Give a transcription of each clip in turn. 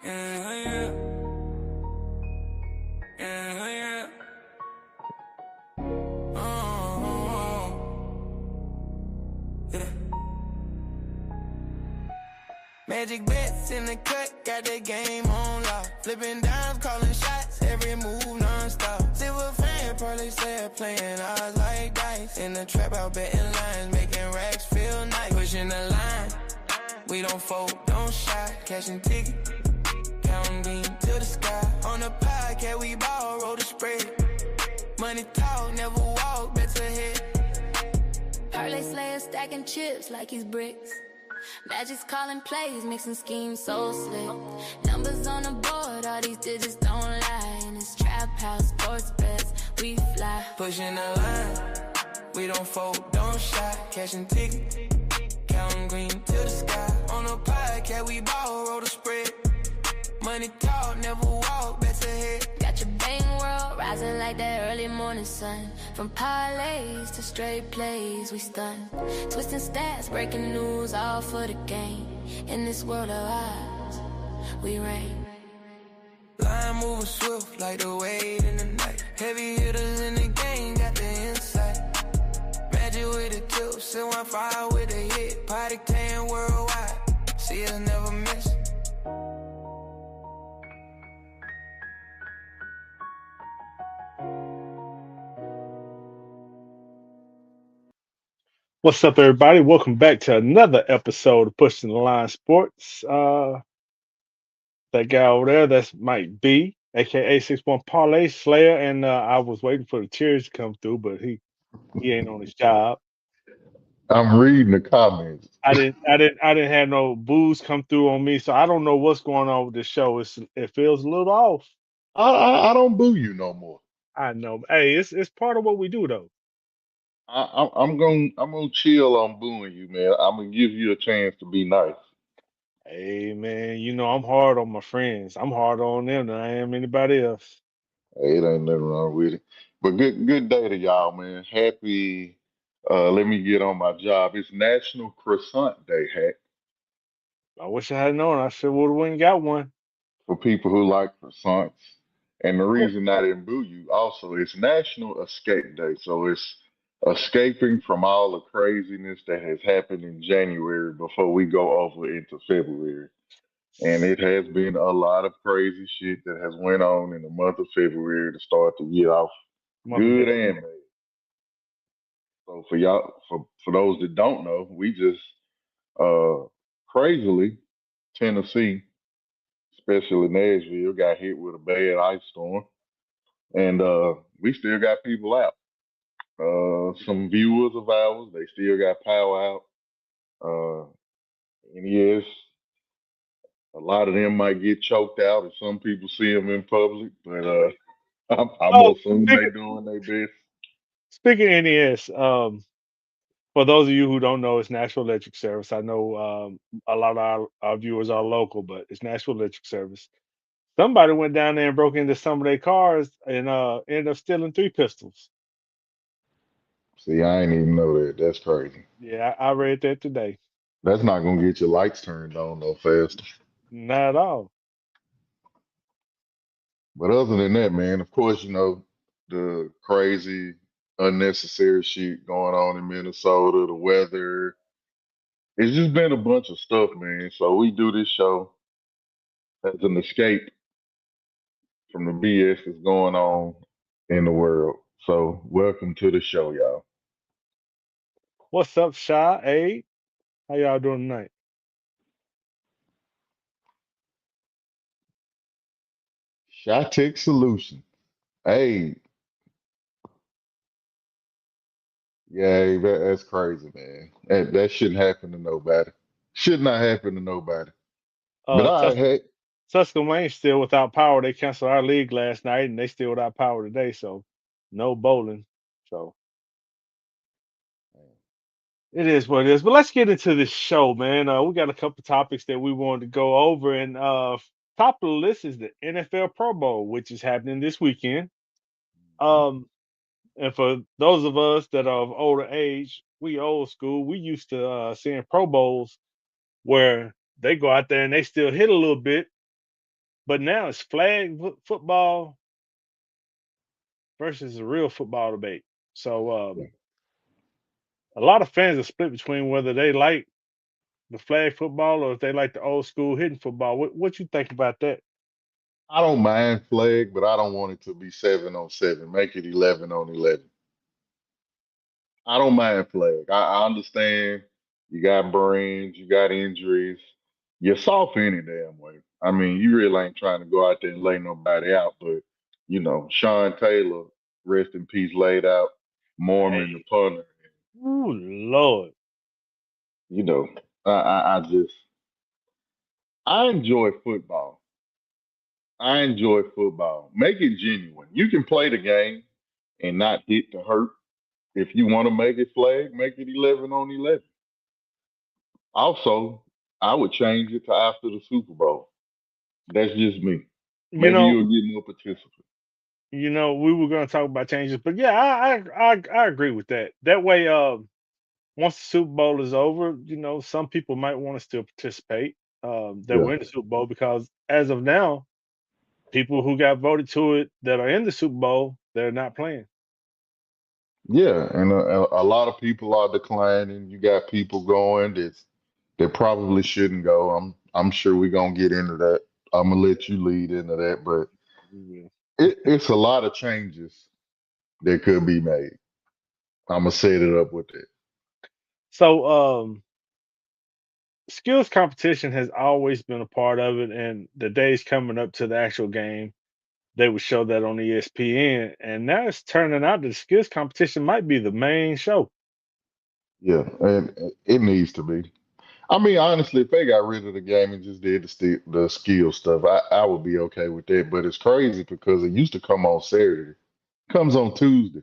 Yeah, yeah, yeah. Yeah. Magic bets in the cut, got the game on lock. Flipping dimes, calling shots, every move non-stop. Silver fan, probably said playing odds like dice. In the trap out betting lines, making racks feel nice. Pushing the line, we don't fold, don't shy. Cashing tickets, counting beam to the sky. On the podcast, we ball, roll the spread. Money talk, never walk, bets ahead. Parlay slayer stacking chips like he's bricks. Magic's calling plays, mixing schemes so slick. Numbers on the board, all these digits don't lie. In this trap house, sports bets, we fly. Pushing the line, we don't fold, don't shy. Cashing tickets, counting green to the sky. On the podcast, we ball, roll the spread. Money talk, never walk, bets ahead. Got your bang world rising like that early morning sun. From parlays to straight plays, we stun. Twisting stats, breaking news, all for the game. In this world of odds, we reign. Line moving swift like the wave in the night. Heavy hitters in the game, got the insight. Magic with the tips, sit 1-5 with a hit. Potty tan worldwide, see us never miss. What's up, everybody? Welcome back to another episode of Pushing the Line Sports. That guy over there, that's Mike B, aka 61 Parlay Slayer, and I was waiting for the cheers to come through, but he ain't on his job. I'm reading the comments. I didn't have no booze come through on me, so I don't know what's going on with the show. It feels a little off. I don't boo you no more. I know. Hey, it's part of what we do though. I'm gonna chill on booing you, man. I'm gonna give you a chance to be nice. Hey man, I'm hard on my friends. I'm harder on them than I am anybody else. Hey, it ain't nothing wrong with it. But good day to y'all, man. Happy. Let me get on my job. It's National Croissant Day, hack, I wish I had known. I should would have went and got one. for people who like croissants. And the reason I didn't boo you, also, it's National Escape Day. So it's escaping from all the craziness that has happened in January before we go over into February. And it has been a lot of crazy shit that has went on in the month of February to start the year off Month of good December. and bad. So for y'all, for those that don't know, we just uh crazily Tennessee, especially Nashville, got hit with a bad ice storm, and we still got people out. Some viewers of ours, they still got power out. Uh, and yes, a lot of them might get choked out if some people see them in public, but I'm Oh, gonna assume they speaking doing their best. speaking of NES, for those of you who don't know, it's National Electric Service. I know a lot of our viewers are local, but it's National Electric Service. Somebody went down there and broke into some of their cars and ended up stealing 3 pistols. See, I ain't even know that. That's crazy. Yeah, I read that today. That's not gonna get your lights turned on no faster. Not at all. But other than that, man, of course, the crazy, unnecessary shit going on in Minnesota, the weather. It's just been a bunch of stuff, man. So we do this show as an escape from the BS that's going on in the world. So welcome to the show, y'all. What's up, Shy? Hey, how y'all doing tonight? ShyTech Solution. Hey, yeah, that's crazy, man. That shouldn't happen to nobody. Should not happen to nobody. But all right, Tus- hey, Tuscaloosa still without power. They canceled our league last night, and they still without power today. So no bowling. So it is what it is. But let's get into this show, man. We got a couple topics that we wanted to go over, and top of the list is the NFL Pro Bowl, which is happening this weekend. Um, and for those of us that are of older age, we old school. We used to seeing Pro Bowls where they go out there and they still hit a little bit, but now it's flag football versus a real football debate. So a lot of fans are split between whether they like the flag football or if they like the old school hitting football. What you think about that? I don't mind flag, but I don't want it to be 7-on-7. Make it 11-on-11. I don't mind flag. I understand you got brains, you got injuries. You're soft any damn way. I mean, you really ain't trying to go out there and lay nobody out, but Sean Taylor, rest in peace, laid out Mormon the Hey, punter. ooh, Lord. You know, I just I enjoy football. I enjoy football. Make it genuine. You can play the game and not hit to hurt. If you want to make it flag, make it 11-on-11. Also, I would change it to after the Super Bowl. That's just me. You Maybe know, you'll get more participants. we were going to talk about changes, but yeah, I agree with that. That way, once the Super Bowl is over, some people might want to still participate. That Yeah. were in the Super Bowl because as of now, people who got voted to it that are in the Super Bowl, they're not playing. Yeah, and a lot of people are declining. You got people going that probably shouldn't go. I'm sure we're gonna get into that. I'm gonna let you lead into that, but Yeah. it's a lot of changes that could be made. I'm gonna set it up with that. So, skills competition has always been a part of it, and the days coming up to the actual game, they would show that on ESPN. And now it's turning out that the skills competition might be the main show. Yeah, and it needs to be. I mean, honestly, if they got rid of the game and just did the skill stuff, I would be okay with that. But it's crazy because it used to come on Saturday. Comes on Tuesday.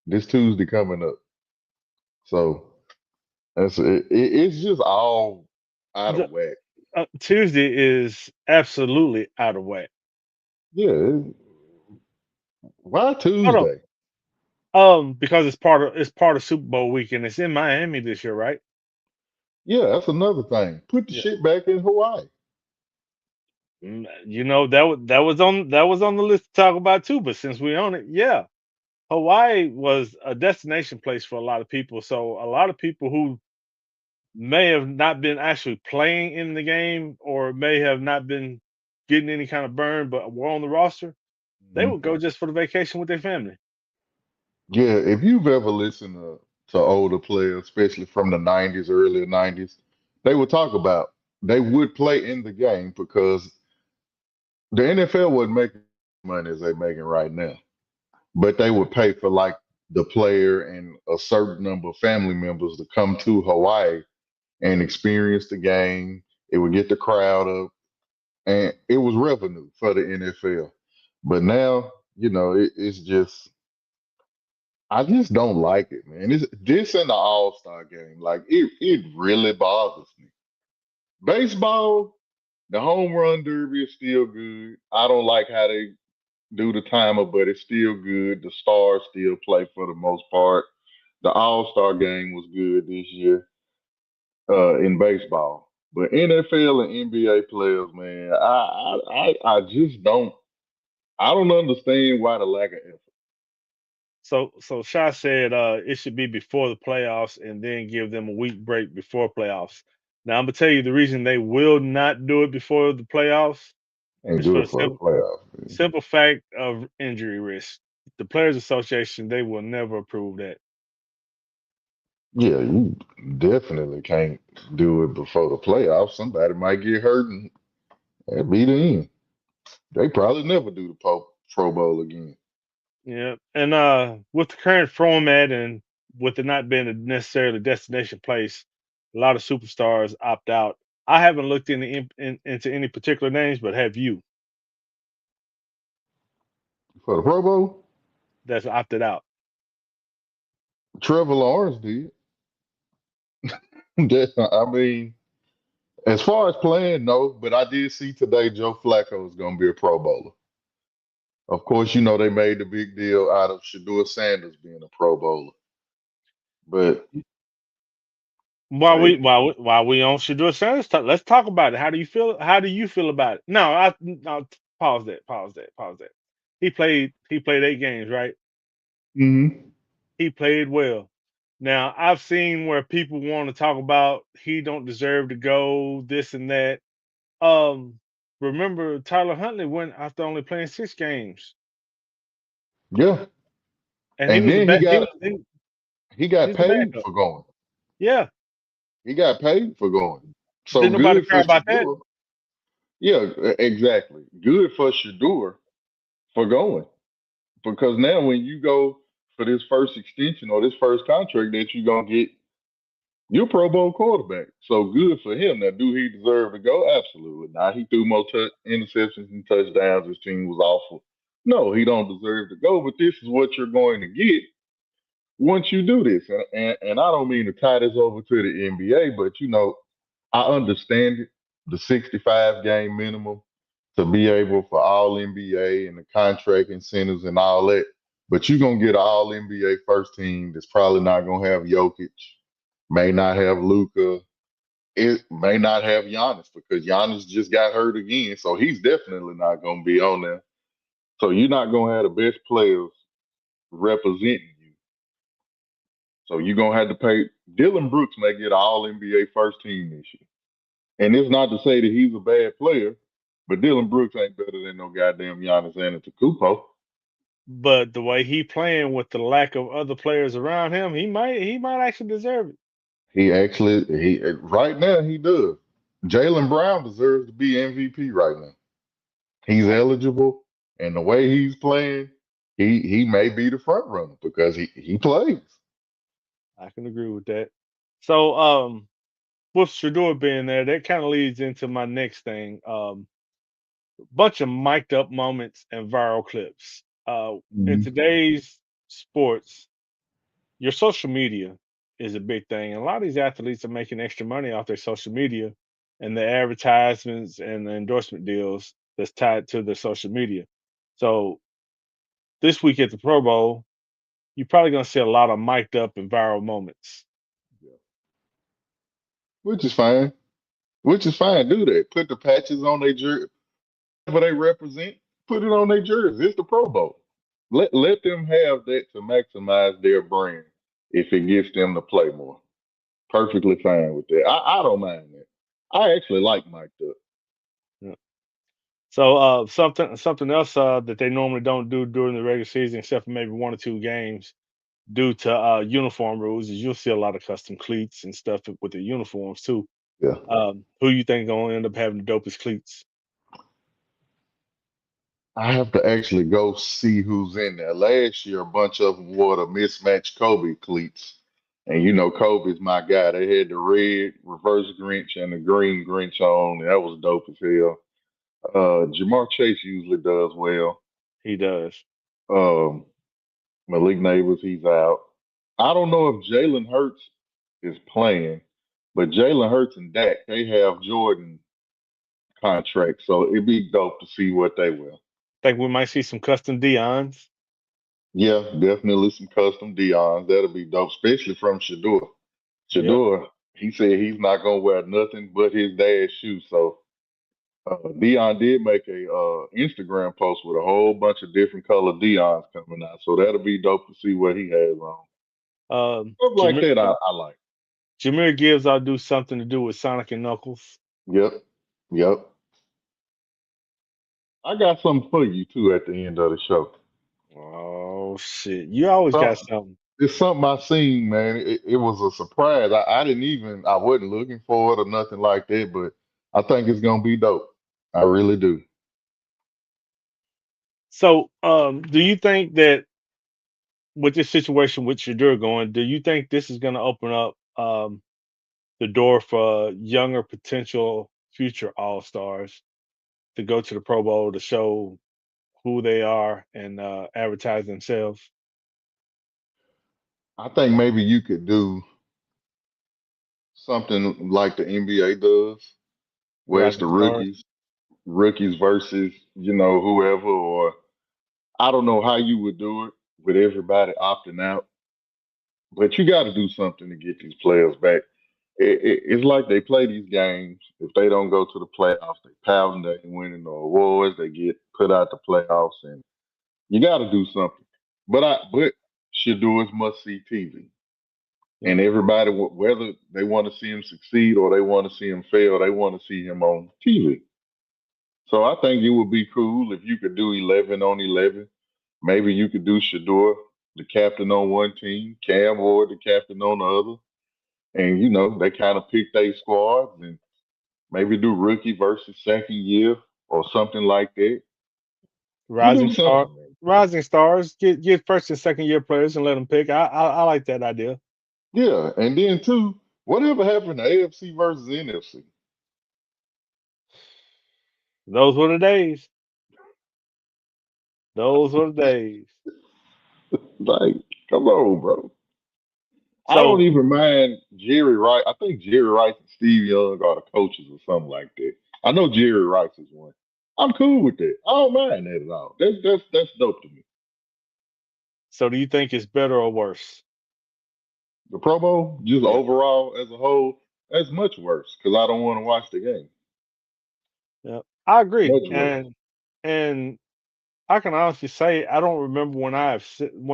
This Tuesday coming up. So it's just all out of The, whack. Tuesday is absolutely out of whack. Yeah. Why Hold on. Tuesday? Because it's part of Super Bowl weekend. It's in Miami this year, right? Yeah, that's another thing. Put the Yeah. shit back in Hawaii. That was on the list to talk about too. But since we own it, yeah, Hawaii was a destination place for a lot of people. So a lot of people who may have not been actually playing in the game or may have not been getting any kind of burn, but were on the roster, they Mhm. would go just for the vacation with their family. Yeah, if you've ever listened to older players, especially from the 90s, early 90s, they would talk about they would play in the game because the NFL wasn't making money as they're making right now, but they would pay for like the player and a certain number of family members to come to Hawaii and experience the game. It would get the crowd up, and it was revenue for the NFL. But now, it's just I just don't like it, man. This and the All Star game, like it really bothers me. Baseball, the home run derby is still good. I don't like how they do the timer, but it's still good. The stars still play for the most part. The All Star game was good this year in baseball, but NFL and NBA players, man, I just don't. I don't understand why the lack of effort. So Sha said it should be before the playoffs and then give them a week break before playoffs. Now I'm gonna tell you the reason they will not do it before the playoffs Ain't is for do the it for the simple playoffs, man. simple fact of injury risk. The Players Association, they will never approve that. Yeah, you definitely can't do it before the playoffs. Somebody might get hurt and that'd be the end. They probably never do the Pro Bowl again. Yeah. And with the current format and with it not being a necessarily destination place, a lot of superstars opt out. I haven't looked into any particular names, but have you For the Pro Bowl, that's opted out? Trevor Lawrence did. I mean, as far as playing, no, but I did see today Joe Flacco is going to be a Pro Bowler. Of course, they made the big deal out of Shador Sanders being a Pro Bowler, but Hey, While we on Shador Sanders, let's talk about it. How do you feel? How do you feel about it? No, pause that. Pause that. Pause that. He played 8 games, right? hmm He played well. Now I've seen where people want to talk about he don't deserve to go, this and that. Um, Remember Tyler Huntley went after only playing 6 games, yeah. and he And was a then back. he He got was a paid backup. for going. Yeah, He got paid for going. So didn't nobody good care for about that. Shador. Yeah, exactly. Good for Shador for going. Because now when you go for this first extension or this first contract that you're gonna get, you're a Pro Bowl quarterback. So good for him. Now, do he deserve to go? Absolutely. Now he threw more interceptions and touchdowns. His team was awful. No, he don't deserve to go. But this is what you're going to get once you do this. And I don't mean to tie this over to the NBA, but I understand it. The 65 game minimum to be able for all NBA and the contract incentives and all that. But you're gonna get an all NBA first team that's probably not gonna have Jokic, may not have Luca, it may not have Giannis because Giannis just got hurt again. So he's definitely not gonna be on there. So you're not gonna have the best players representing you. So you're gonna have to pay. Dylan Brooks may get an all NBA first team this year. And it's not to say that he's a bad player, but Dylan Brooks ain't better than no goddamn Giannis Antetokounmpo. But the way he playing with the lack of other players around him, he might actually deserve it. He right now he does. Jalen Brown deserves to be MVP right now. He's I eligible, and the way he's playing, he may be the front runner because he plays. I can agree with that. So with Shador being there, that kind of leads into my next thing. Bunch of mic'd up moments and viral clips. In Mhm. today's sports, your social media is a big thing. And a lot of these athletes are making extra money off their social media and the advertisements and the endorsement deals that's tied to their social media. So this week at the Pro Bowl, you're probably going to see a lot of mic'd up and viral moments. Which is fine. Which is fine. Do that. Put the patches on their jersey. Whatever they represent, put it on their jersey. It's the Pro Bowl. Let them have that to maximize their brand if it gets them to play more. Perfectly fine with that. I don't mind that. I actually like Mike Duck. Yeah. So something else that they normally don't do during the regular season, except for maybe 1 or 2 games, due to uniform rules, is you'll see a lot of custom cleats and stuff with the uniforms too. Yeah. Who you think gonna end up having the dopest cleats? I have to actually go see who's in there. Last year, a bunch of them wore the mismatched Kobe cleats. And Kobe's my guy. They had the red reverse Grinch and the green Grinch on. And that was dope as hell. Jamar Chase usually does well. He does. Um, Malik Neighbors, he's out. I don't know if Jalen Hurts is playing, but Jalen Hurts and Dak, they have Jordan contracts. So it'd be dope to see what they will. Think we might see some custom Dion's. Yeah, definitely some custom Dion's. That'll be dope, especially from Shador. Yep, Shador, he said he's not gonna wear nothing but his dad's shoes. So Dion did make a Instagram post with a whole bunch of different color Dion's coming out. So that'll be dope to see what he has on. Stuff like Jameer, that I like. Jameer Gibbs ought to do something to do with Sonic and Knuckles. Yep. Yep. I got something for you too at the end of the show. Oh shit! You always got Something something. It's something I seen, man. It was a surprise. I wasn't looking for it or nothing like that, but I think it's gonna be dope. I really do. So, do you think that with this situation with Shadur going, do you think this is going to open up the door for younger potential future All Stars to go to the Pro Bowl to show who they are and advertise themselves? I think maybe you could do something like the NBA does, where it's Rapid the stars. rookies versus, whoever, or I don't know how you would do it with everybody opting out, but you got to do something to get these players back. It's like they play these games. If they don't go to the playoffs, they pound, they ain't winning no awards. They get put out the playoffs, and you got to do something. But Shador's must see TV, Yeah. and everybody, whether they want to see him succeed or they want to see him fail, they want to see him on TV. So I think it would be cool if you could do 11 on 11. Maybe you could do Shador, the captain on one team, Cam Ward, the captain on the other, and they kind of pick their squads and maybe do rookie versus second year or something like that. You do Rising star, something, man. rising stars. Get first and second year players and let them pick. I like that idea. Yeah, and then too, whatever happened to AFC versus NFC? Those were the days. Those were the days. Like, come on, bro. I don't So even mind Jerry Rice. I think Jerry Rice and Steve Young are the coaches or something like that. I know Jerry Rice is one. I'm cool with that. I don't mind that at all. That's dope to me. do you think it's better or worse? The Pro Bowl, just Yeah. overall as a whole, that's much worse because I don't want to watch the game. Yeah. I agree. Much worse. And I can honestly say I don't remember when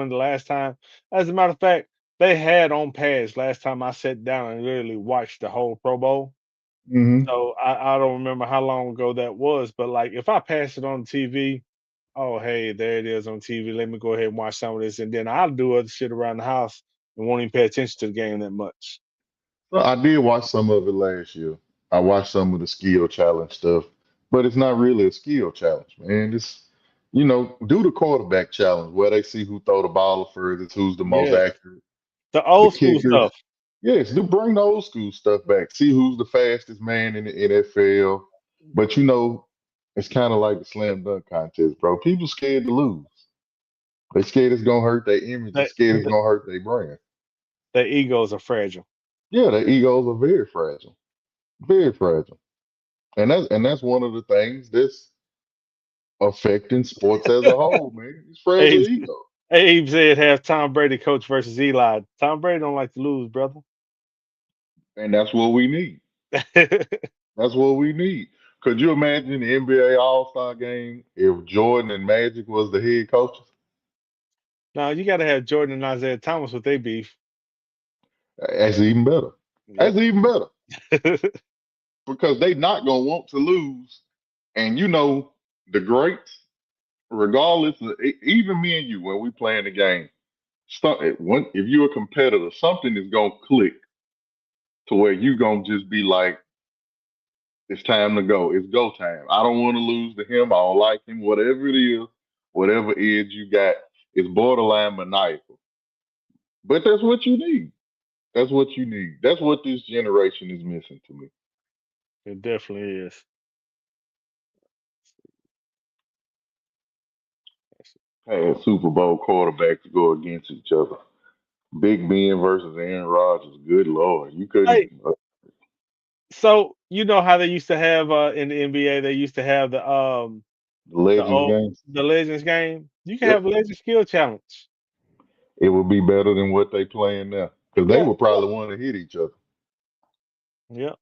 the last time. As a matter of fact, they had on pads last time I sat down and literally watched the whole Pro Bowl. Hmm. So I don't remember how long ago that was, but like if I pass it on TV, oh hey, there it is on TV. Let me go ahead and watch some of this, and then I'll do other shit around the house and won't even pay attention to the game that much. So I did watch some of it last year. I watched some of the skill challenge stuff, but it's not really a skill challenge, man. Do the quarterback challenge where they see who throw the ball the furthest, who's the most Yeah, accurate, the the old school kickers. stuff. Yes, do bring the old school stuff back. See who's the fastest man in the NFL. But it's kind of like the slam dunk contest, bro. People scared to lose. They scared it's gonna hurt their image. They That scared it's gonna hurt their brand. their egos are fragile. Yeah, their egos are very fragile, and that's one of the things that's affecting sports as a whole, man. It's fragile Abe, ego, Abe said have Tom Brady coach versus Eli. Tom Brady don't like to lose, brother. and that's what we need. That's what we need. Could you imagine the NBA All Star game if Jordan and Magic was the head coaches? Now you got to have Jordan and Isaiah Thomas with their beef. That's even better. Yep. That's even better because they not gonna want to lose. And the greats, regardless of even me and you when we playing the game, if you're a competitor, something is gonna click to where you gonna just be like, it's time to go. It's go time. I don't want to lose to him. I don't like him. Whatever it is, whatever edge you got, it's borderline maniacal. But that's what you need. That's what you need. That's what this generation is missing to me. It definitely is. Had Super Bowl quarterbacks go against each other. Big Ben versus Aaron Rodgers. Good Lord. You couldn't. Hey, so you know how they used to have in the NBA, they used to have The the Legends old game. the Legends game. You can Yep. have a Legend skill challenge. It would be better than what they playing now. Because they Yeah, would probably want to hit each other. yeah.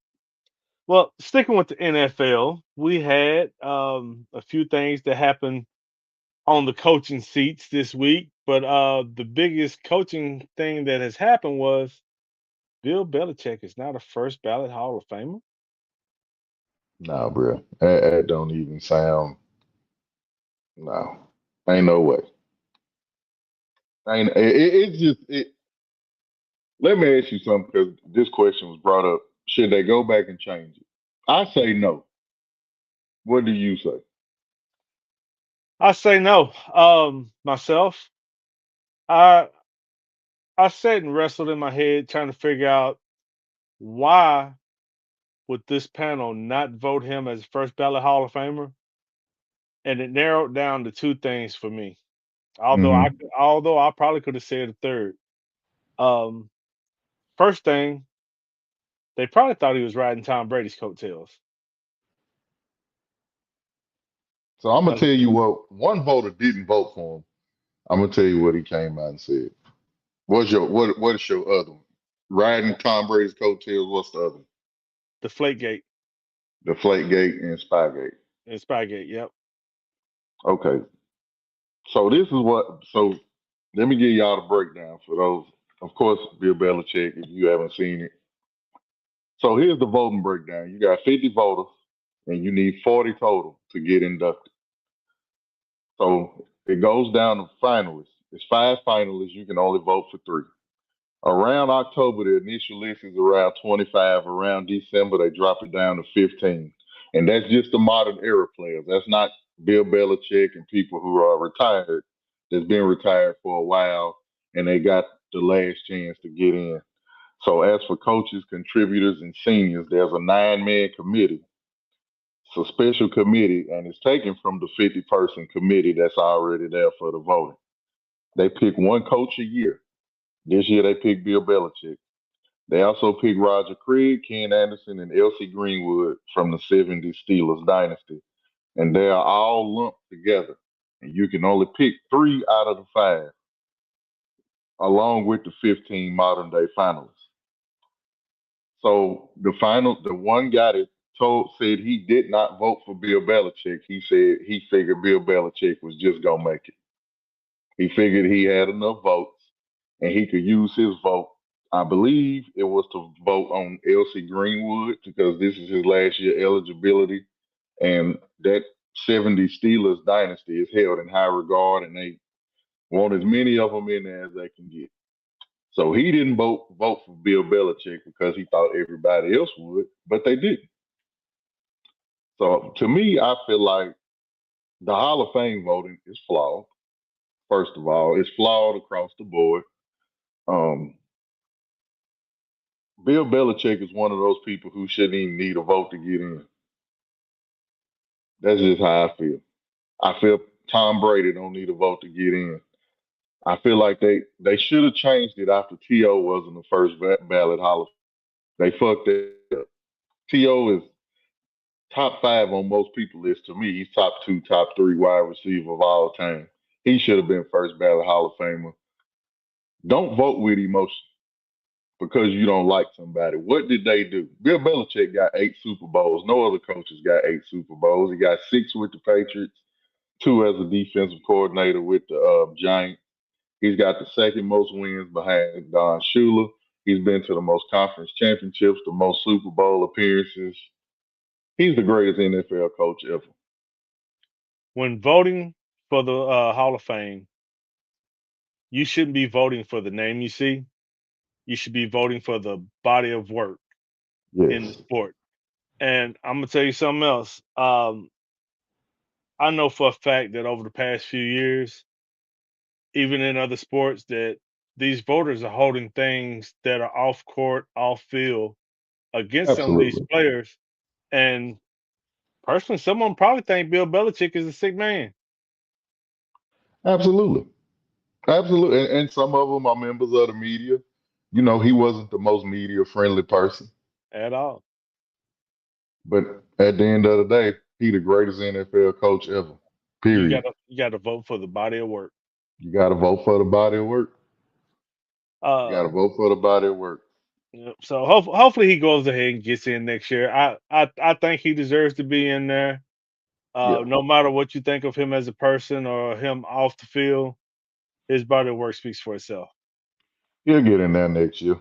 Well, sticking with the NFL, we had a few things that happened on the coaching seats this week, but the biggest coaching thing that has happened was Bill Belichick is now the first ballot Hall of Famer. Nah, bro. That don't even sound. No. Ain't no way. Ain't it's just it. Let me ask you something because this question was brought up. Should they go back and change it? I say no. What do you say? I say no. Myself, I I sat and wrestled in my head trying to figure out why would this panel not vote him as first ballot Hall of Famer, and it narrowed down to two things for me. Hmm. Although I probably could have said a third. Um, First thing, they probably thought he was riding Tom Brady's coattails. So I'm gonna 'Cause tell you what. One voter didn't vote for him. I'm gonna tell you what he came out and said. What is your other one? riding Tom Brady's coattails. What's the other? Deflategate Deflategate and Spygate. and Spygate. Yep. Okay. So this is what. So let me give y'all the breakdown for those. Of course, Bill Belichick. If you haven't seen it. So here's the voting breakdown. You got 50 voters, and you need 40 total to get inducted. So it goes down to finalists. It's 5 finalists. You can only vote for 3. Around October, the initial list is around 25. Around December, they drop it down to 15. And that's just the modern era players. That's not Bill Belichick and people who are retired, that's been retired for a while, and they got the last chance to get in. So as for coaches, contributors, and seniors, there's a 9-man committee. It's a special committee, and it's taken from the 50-person committee that's already there for the voting. They pick one coach a year. This year they picked Bill Belichick. They also picked Roger Craig, Ken Anderson, and L.C. Greenwood from the 70s Steelers dynasty. And they are all lumped together. And you can only pick 3 out of the 5, along with the 15 modern day finalists. So the one guy that said he did not vote for Bill Belichick, he said he figured Bill Belichick was just gonna make it. He figured he had enough votes and he could use his vote. I believe it was to vote on L.C. Greenwood because this is his last year eligibility, and that 70 Steelers dynasty is held in high regard, and they want as many of them in there as they can get. So he didn't vote for Bill Belichick because he thought everybody else would, but they didn't. So to me, I feel like the Hall of Fame voting is flawed. First of all, it's flawed across the board. Bill Belichick is one of those people who shouldn't even need a vote to get in. That's just how I feel. I feel Tom Brady don't need a vote to get in. I feel like they should have changed it after T.O. wasn't the first ballot Hall of Fame. They fucked it up. T.O. is top 5 on most people's list. To me, he's top 2, top 3 wide receiver of all time. He should have been first ballot Hall of Famer. Don't vote with emotion because you don't like somebody. What did they do? Bill Belichick got 8 Super Bowls. No other coaches got 8 Super Bowls. He got 6 with the Patriots, 2 as a defensive coordinator with the Giants. He's got the second most wins behind Don Shula. He's been to the most conference championships, the most Super Bowl appearances. He's the greatest NFL coach ever. When voting for the Hall of Fame, you shouldn't be voting for the name you see. You should be voting for the body of work in the sport. And I'm gonna tell you something else. I know for a fact that over the past few years, even in other sports, that these voters are holding things that are off court, off field against some of these players. And personally, someone probably think Bill Belichick is a sick man. Absolutely. And some of them are members of the media. You know, he wasn't the most media friendly person At all. But at the end of the day, he the greatest NFL coach ever. Period. You gotta vote for the body of work. You gotta vote for the body of work. You gotta vote for the body of work. So hopefully he goes ahead and gets in next year. I think he deserves to be in there. No matter what you think of him as a person or him off the field, his body of work speaks for itself. He'll get in there next year.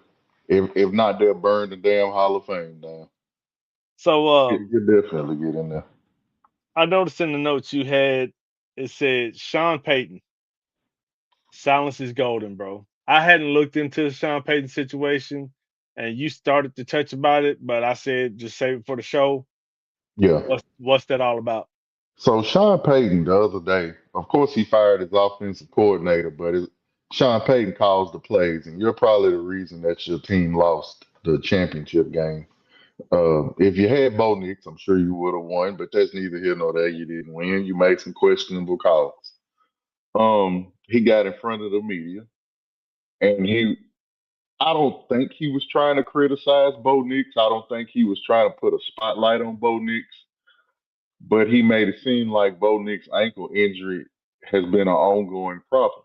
If not, they'll burn the damn Hall of Fame down. So he'll definitely get in there. I noticed in the notes you had it said Sean Payton. Silence is golden, bro. I hadn't looked into the Sean Payton situation, and you started to touch about it, but I said just save it for the show. Yeah. What's that all about? So Sean Payton the other day, of course, he fired his offensive coordinator, but Sean Payton calls the plays, and you're probably the reason that your team lost the championship game. If you had Bo Nix, I'm sure you would have won, but that's neither here nor there. You didn't win. You made some questionable calls. He got in front of the media, and I don't think he was trying to criticize Bo Nix. I don't think he was trying to put a spotlight on Bo Nix, but he made it seem like Bo Nix' ankle injury has been an ongoing problem.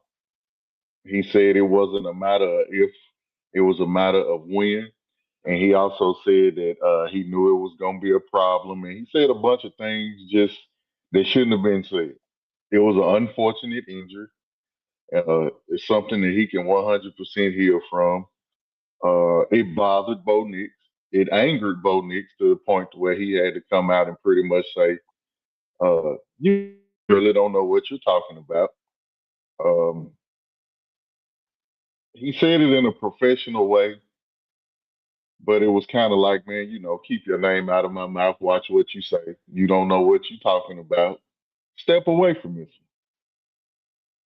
He said it wasn't a matter of if It was a matter of when. And he also said that he knew it was going to be a problem. And he said a bunch of things just that shouldn't have been said. It was an unfortunate injury. It's something that he can 100% heal from. It bothered Bo Nix. It angered Bo Nix to the point where he had to come out and pretty much say, "You really don't know what you're talking about." Um, he said it in a professional way, but it was kind of like, man, keep your name out of my mouth. Watch what you say. You don't know what you're talking about. Step away from this.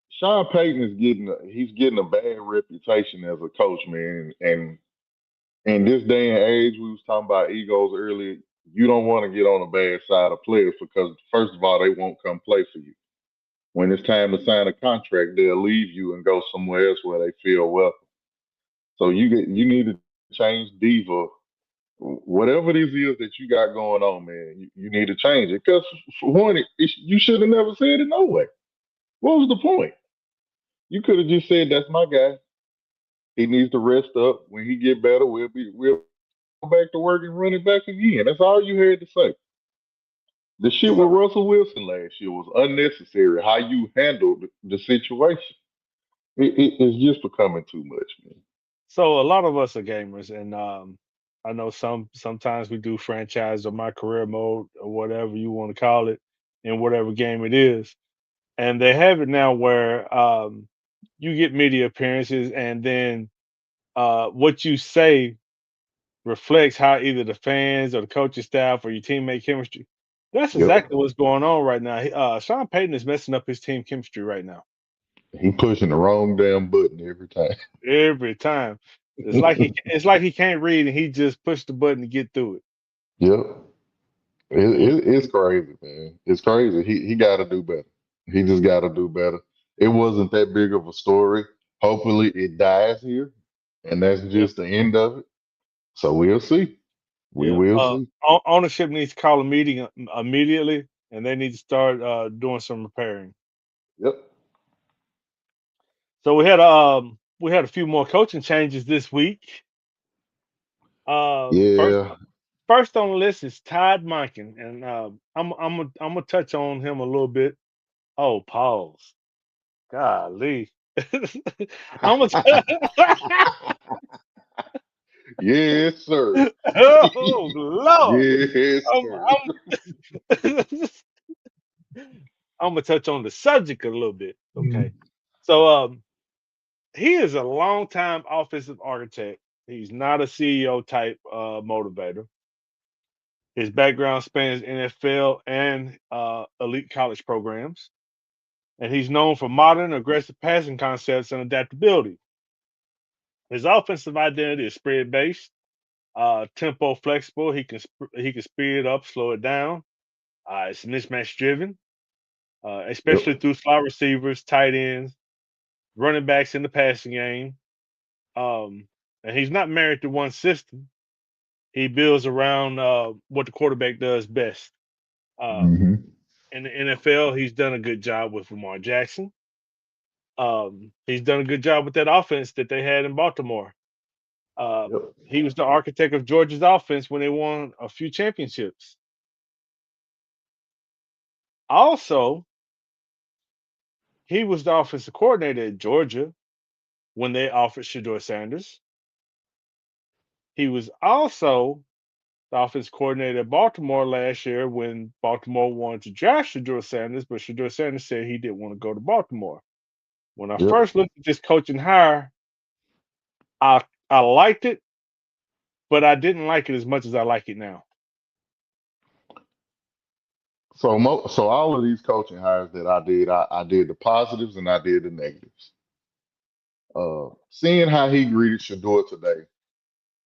Sean Payton is he's getting a bad reputation as a coach, man. And in this day and age, we was talking about egos earlier. You don't want to get on the bad side of players because first of all, they won't come play for you. When it's time to sign a contract, they'll leave you and go somewhere else where they feel welcome. So you need to change diva. Whatever this is that you got going on, man, you need to change it. Because for one, you should have never said it no way. What was the point? You could have just said, "That's my guy. He needs to rest up. When he get better, we'll go back to work and run it back again." That's all you had to say. The shit with Russell Wilson last year was unnecessary. How you handled the situation, it's just becoming too much, man. So a lot of us are gamers, and I know sometimes we do franchise or my career mode or whatever you want to call it in whatever game it is. And they have it now where you get media appearances, and then what you say reflects how either the fans or the coaching staff or your teammate chemistry. That's Yep. exactly what's going on right now. Sean Payton is messing up his team chemistry right now. He pushing the wrong damn button every time. Every time, it's like he can't read and he just pushed the button to get through it. Yep. Mm, It's crazy, man. It's crazy. He got to do better. He just got to do better. It wasn't that big of a story. Hopefully, it dies here, and that's yeah, just the end of it. So we'll see. We yeah. will see. Ownership needs to call a meeting immediately, and they need to start doing some repairing. Yep. So we had a few more coaching changes this week. First Yeah. first on the list is Todd Monken, and I'm gonna touch on him a little bit. Oh, pause. Golly. I'm gonna. Yes, sir. Oh Lord. Yes, I'm, sir. I'm, I'm gonna touch on the subject a little bit. Okay. Mhm. So he is a longtime offensive architect. He's not a CEO type motivator. His background spans NFL and elite college programs, and he's known for modern, aggressive passing concepts and adaptability. His offensive identity is spread based, tempo flexible. He can speed it up, slow it down. It's mismatch driven, Yep. especially through slot receivers, tight ends, running backs in the passing game. Um, and he's not married to one system. He builds around what the quarterback does best. Um, Hmm. in the NFL, he's done a good job with Lamar Jackson. He's done a good job with that offense that they had in Baltimore. Yep. He was the architect of Georgia's offense when they won a few championships. Also, he was the offensive coordinator at Georgia when they offered Shedeur Sanders. He was also the offensive coordinator at Baltimore last year when Baltimore wanted to draft Shedeur Sanders, but Shedeur Sanders said he didn't want to go to Baltimore. When I Yep. first looked at this coaching hire, I liked it, but I didn't like it as much as I like it now. So all of these coaching hires that I did the positives and I did the negatives. Seeing how he greeted Shador today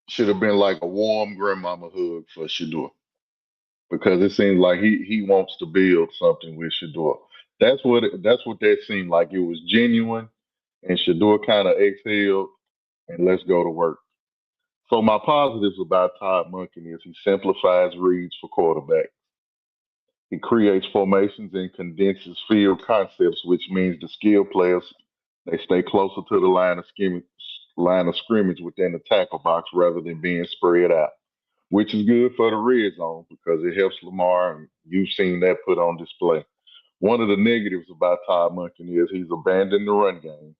should have been like a warm grandmama hug for Shador because it seems like he wants to build something with Shador. That's what that seemed like. It was genuine, and Shador kind of exhaled and let's go to work. So my positives about Todd Monken is he simplifies reads for quarterbacks. He creates formations and condenses field concepts, which means the skilled players they stay closer to the line of line of scrimmage within the tackle box rather than being spread out, which is good for the red zone because it helps Lamar, and you've seen that put on display. One of the negatives about Todd Monken is he's abandoned the run game,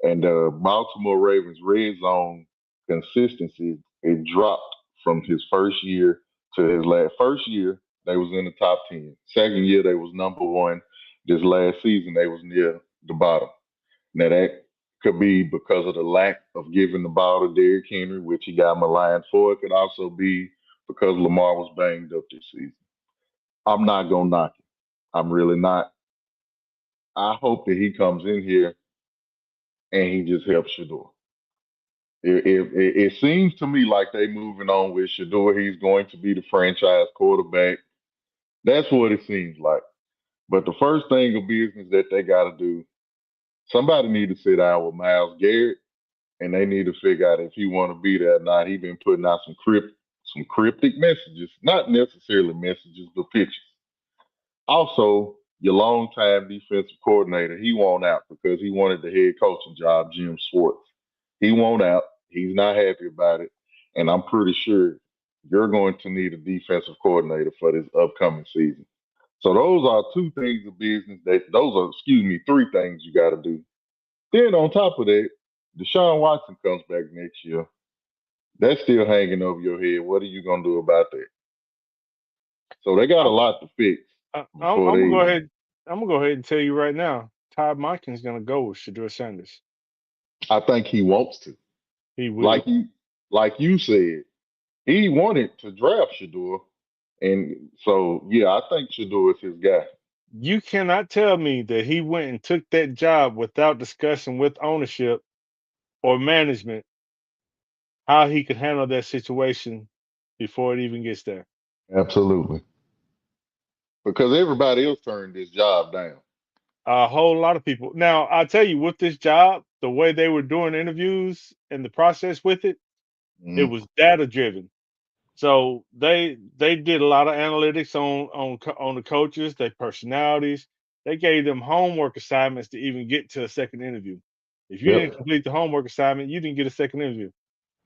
and the Baltimore Ravens' red zone consistency it dropped from his first year to his last. First year they was in the top 10. Second year they was number one. This last season they was near the bottom. Now that could be because of the lack of giving the ball to Derrick Henry, which he got maligned for. It could also be because Lamar was banged up this season. I'm not gonna knock it. I'm really not. I hope that he comes in here and he just helps Shador. It seems to me like they moving on with Shador. He's going to be the franchise quarterback. That's what it seems like. But the first thing of business that they got to do, somebody need to sit down with Myles Garrett, and they need to figure out if he want to be there or not. He been putting out some cryptic messages, not necessarily messages, but pictures. Also, your longtime defensive coordinator, he won't out because he wanted the head coaching job, Jim Schwartz. He won't out. He's not happy about it. And I'm pretty sure you're going to need a defensive coordinator for this upcoming season. So those are two things of business three things you got to do. Then on top of that, Deshaun Watson comes back next year. That's still hanging over your head. What are you going to do about that? So they got a lot to fix. I'm gonna go ahead. I'm gonna go ahead and tell you right now. Todd Monken's gonna go with Shador Sanders. I think he wants to. He will. Like you said, he wanted to draft Shador, and so yeah, I think Shador is his guy. You cannot tell me that he went and took that job without discussing with ownership or management how he could handle that situation before it even gets there. Absolutely, because everybody else turned this job down. A whole lot of people. Now, I'll tell you, with this job, the way they were doing interviews and the process with it, it Mm-hmm. was data driven. So they did a lot of analytics on the coaches, their personalities. They gave them homework assignments to even get to a second interview. If you didn't Yep, complete the homework assignment, you didn't get a second interview.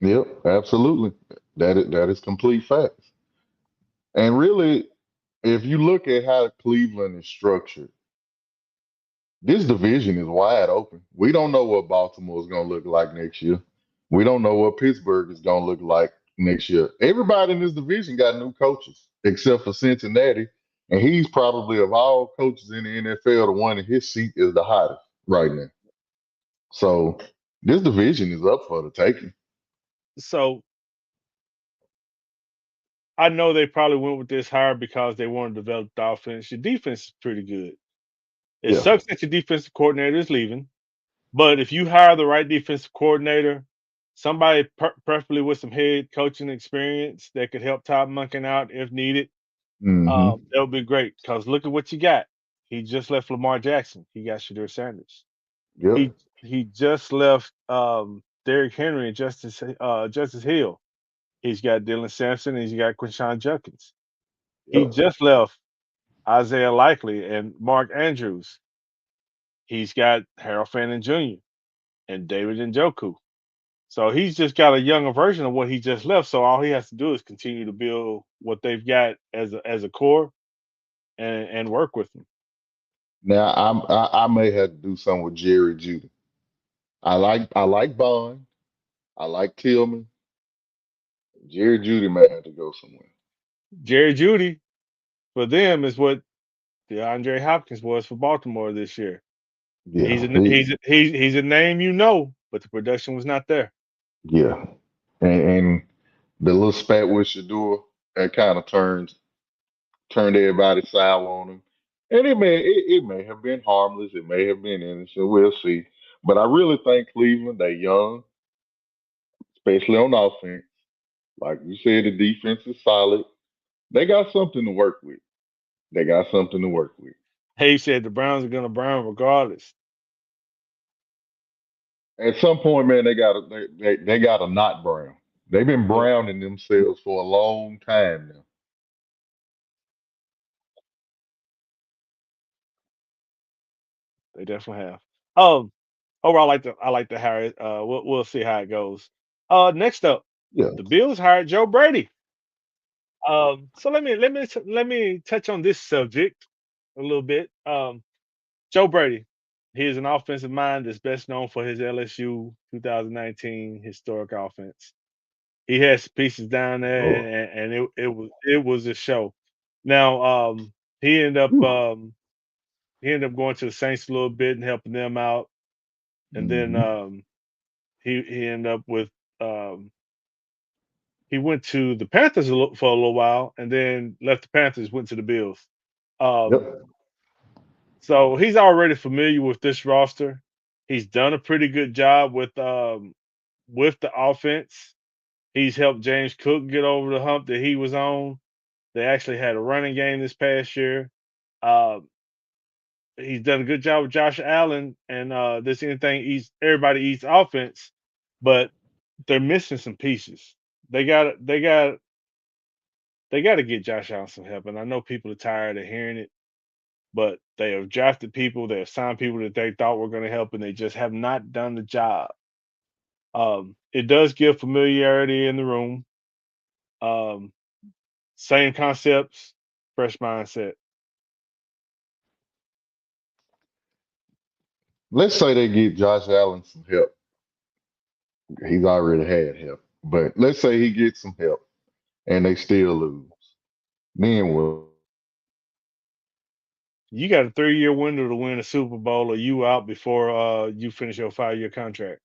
yep, absolutely. That is complete facts. And really, if you look at how Cleveland is structured, this division is wide open. We don't know what Baltimore is going to look like next year. We don't know what Pittsburgh is going to look like next year. Everybody in this division got new coaches except for Cincinnati, and he's probably of all coaches in the NFL, the one in his seat is the hottest right now. So this division is up for the taking. So I know they probably went with this hire because they want to develop the offense. Your defense is pretty good. It Yeah. sucks that your defensive coordinator is leaving, but if you hire the right defensive coordinator, somebody preferably with some head coaching experience that could help Todd Monken out if needed, Hmm. that would be great. Because look at what you got. He just left Lamar Jackson. He got Shador Sanders. Yep. He just left Derrick Henry and Justice Hill. He's got Dylan Sampson and he's got Quinshon Judkins. He Yep. just left Isaiah Likely and Mark Andrews. He's got Harold Fannin Jr. and David Njoku. So he's just got a younger version of what he just left. So all he has to do is continue to build what they've got as a core and work with them. Now I may have to do something with Jerry Judy. I like Bond. I like Tillman. Jerry Judy may have to go somewhere. Jerry Judy for them is what DeAndre Hopkins was for Baltimore this year. Yeah. He's a name you know, but the production was not there. Yeah. And the little spat with Shador that kind of turned everybody sour on him. And it may have been harmless. It may have been innocent. We'll see. But I really think Cleveland, they young, especially on offense. Like you said, the defense is solid. They got something to work with. They got something to work with. Hayes said the Browns are going to brown regardless. At some point, man, they got to not brown. They've been Yeah, browning themselves for a long time now. they definitely have. Um, overall, I like to hire it. We'll see how it goes. Next up, Yeah. the Bills hired Joe Brady. So let me touch on this subject a little bit. Joe Brady, he is an offensive mind that's best known for his LSU 2019 historic offense. He had some pieces down there, Oh. and it was a show. Now, he ended up Whew. he ended up going to the Saints a little bit and helping them out, and then Mhm. he ended up with um, he went to the Panthers for a little while, and then left the Panthers, went to the Bills. Um, Yep. so he's already familiar with this roster. He's done a pretty good job with the offense. He's helped James Cook get over the hump that he was on. They actually had a running game this past year. Uh, he's done a good job with Josh Allen, and this anything eats everybody eats offense, but they're missing some pieces. They got they got to get Josh Allen some help, and I know people are tired of hearing it, but they have drafted people, they have signed people that they thought were going to help, and they just have not done the job. It does give familiarity in the room. Um, Same concepts, fresh mindset. Let's say they get Josh Allen some help. He's already had help, but let's say he gets some help and they still lose. Then what? You got a 3-year window to win a Super Bowl, or you out before you finish your 5-year contract.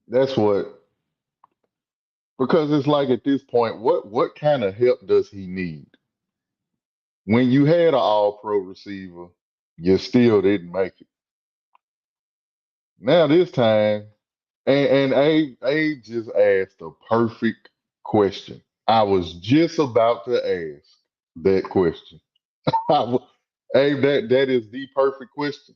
That's what. Because it's like at this point, what kind of help does he need? When you had an All Pro receiver, you still didn't make it. Now this time, and A just asked a perfect question. I was just about to ask that question. Abe, that is the perfect question.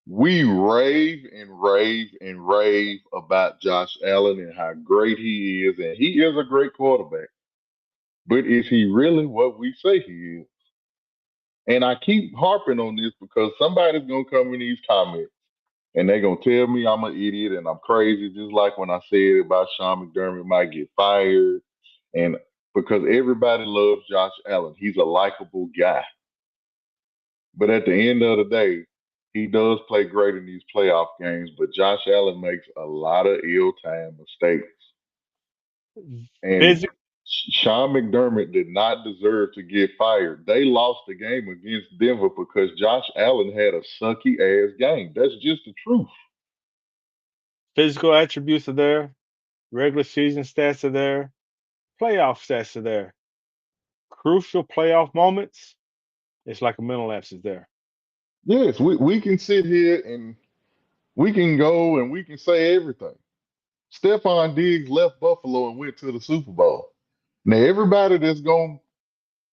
We rave and rave and rave about Josh Allen and how great he is, and he is a great quarterback. But is he really what we say he is? And I keep harping on this because somebody's gonna come in these comments and they're gonna tell me I'm an idiot and I'm crazy, just like when I said about Sean McDermott might get fired. And because everybody loves Josh Allen, he's a likable guy. But at the end of the day, he does play great in these playoff games, but Josh Allen makes a lot of ill-timed mistakes. And Physic- Sean McDermott did not deserve to get fired. They lost the game against Denver because Josh Allen had a sucky ass game. That's just the truth. Physical attributes are there, regular season stats are there, playoff stats are there. Crucial playoff moments, it's like a mental lapse is there. Yes, we can sit here and we can go and we can say everything. Stephon Diggs left Buffalo and went to the Super Bowl. Now everybody that's gonna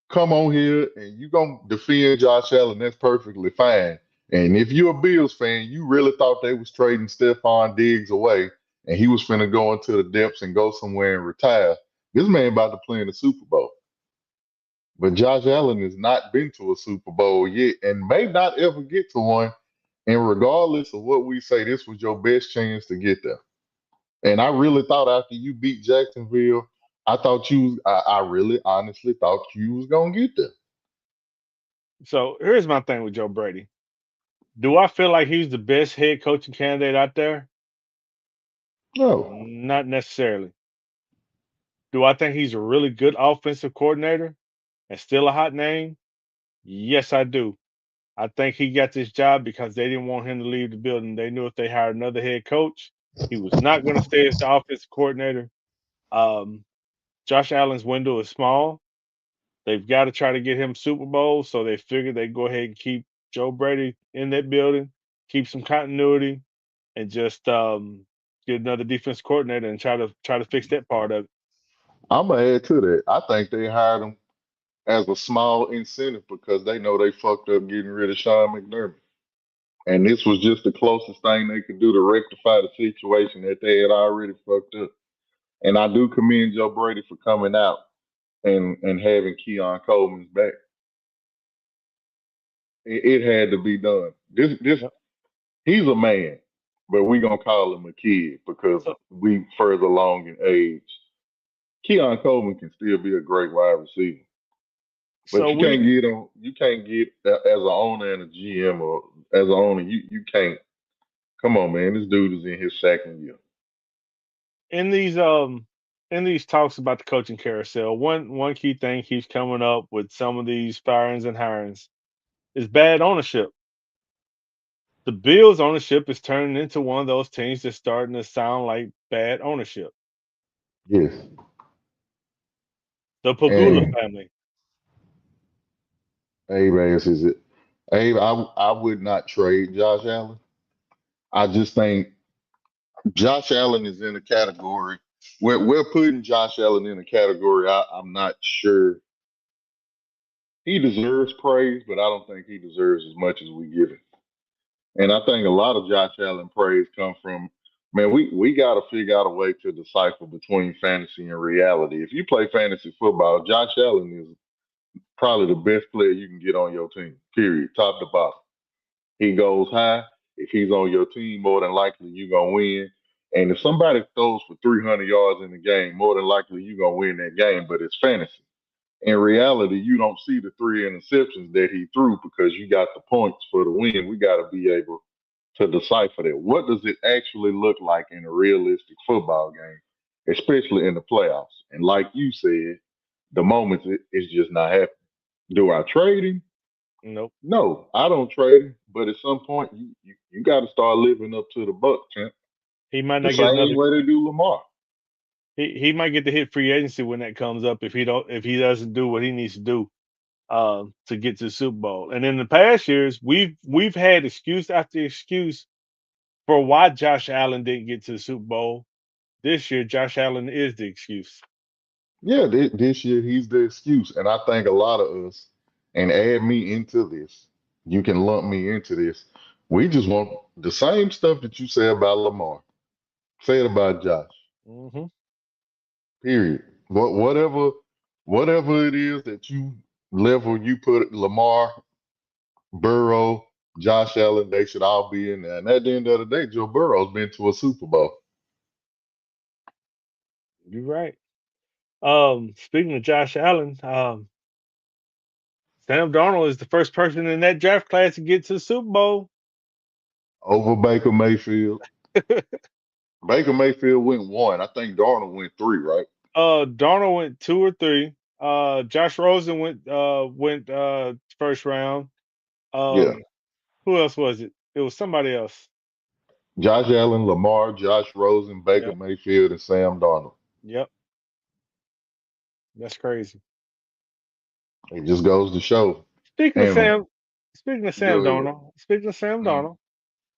come on here and you gonna defend Josh Allen, that's perfectly fine. And if you're a Bills fan, you really thought they was trading Stephon Diggs away and he was finna go into the depths and go somewhere and retire. This man about to play in the Super Bowl. But Josh Allen has not been to a Super Bowl yet and may not ever get to one. And regardless of what we say, this was your best chance to get there. And I really thought after you beat Jacksonville, I really honestly thought you was gonna get there. So here's my thing with Joe Brady. Do I feel like he's the best head coaching candidate out there? No. Not necessarily. Do I think he's a really good offensive coordinator and still a hot name? Yes, I do. I think he got this job because they didn't want him to leave the building. They knew if they hired another head coach, he was not going to stay as the offensive coordinator. Um, Josh Allen's window is small. They've got to try to get him Super Bowl, so they figured they'd go ahead and keep Joe Brady in that building, keep some continuity, and just get another defense coordinator and try to fix that part of it. I'm gonna add to that. I think they hired him as a small incentive because they know they fucked up getting rid of Sean McDermott. And this was just the closest thing they could do to rectify the situation that they had already fucked up. And I do commend Joe Brady for coming out and having Keon Coleman's back. It had to be done. This Yep. He's a man, but we gonna call him a kid because So, we further along in age. Keon Coleman can still be a great wide receiver, but so we you can't get as an owner and a GM or as an owner you can't. Come on, man, this dude is in his second year. in these talks about the coaching carousel, one key thing keeps coming up with some of these firings and hirings is bad ownership. The Bills ownership is turning into one of those teams that's starting to sound like bad ownership. Yes, The Pagula and family. Abe asks, is it? Abe, I would not trade Josh Allen. I just think Josh Allen is in a category. We're putting Josh Allen in a category. I'm not sure he deserves praise, but I don't think he deserves as much as we give him. And I think a lot of Josh Allen praise come from, man, we got to figure out a way to decipher between fantasy and reality. If you play fantasy football, Josh Allen is probably the best player you can get on your team, period, top to bottom. He goes high. If he's on your team, more than likely you're going to win. And if somebody throws for 300 yards in the game, more than likely you're going to win that game, but it's fantasy. In reality, you don't see the 3 interceptions that he threw because you got the points for the win. We got to be able to decipher that. What does it actually look like in a realistic football game, especially in the playoffs? And like you said, the moments it's just not happening. Do I trade him? Nope. No, I don't trade him. But at some point, you got to start living up to the buck, champ. He might The not get same another. way they do Lamar. He might get to hit free agency when that comes up if he doesn't do what he needs to do to get to the Super Bowl. And in the past years, we've had excuse after excuse for why Josh Allen didn't get to the Super Bowl. This year, Josh Allen is the excuse. Yeah, this year he's the excuse. And I think a lot of us, and add me into this, you can lump me into this. We just want the same stuff that you say about Lamar. Say it about Josh. Hmm. Period. Whatever it is that you level you put Lamar, Burrow, Josh Allen, they should all be in there. And at the end of the day, Joe Burrow's been to a Super Bowl. You're right. Speaking of Josh Allen, Sam Darnold is the first person in that draft class to get to the Super Bowl. Over Baker Mayfield. Baker Mayfield went 1. I think Darnold went 3, right? Darnold went 2 or 3. Josh Rosen went first round. Yeah. Who else was it? It was somebody else. Josh Allen, Lamar, Josh Rosen, Baker Yep. Mayfield, and Sam Darnold. Yep. That's crazy. It just goes to show. Speaking of And Sam, speaking of Sam go ahead. Darnold, speaking of Sam Mhm. Darnold,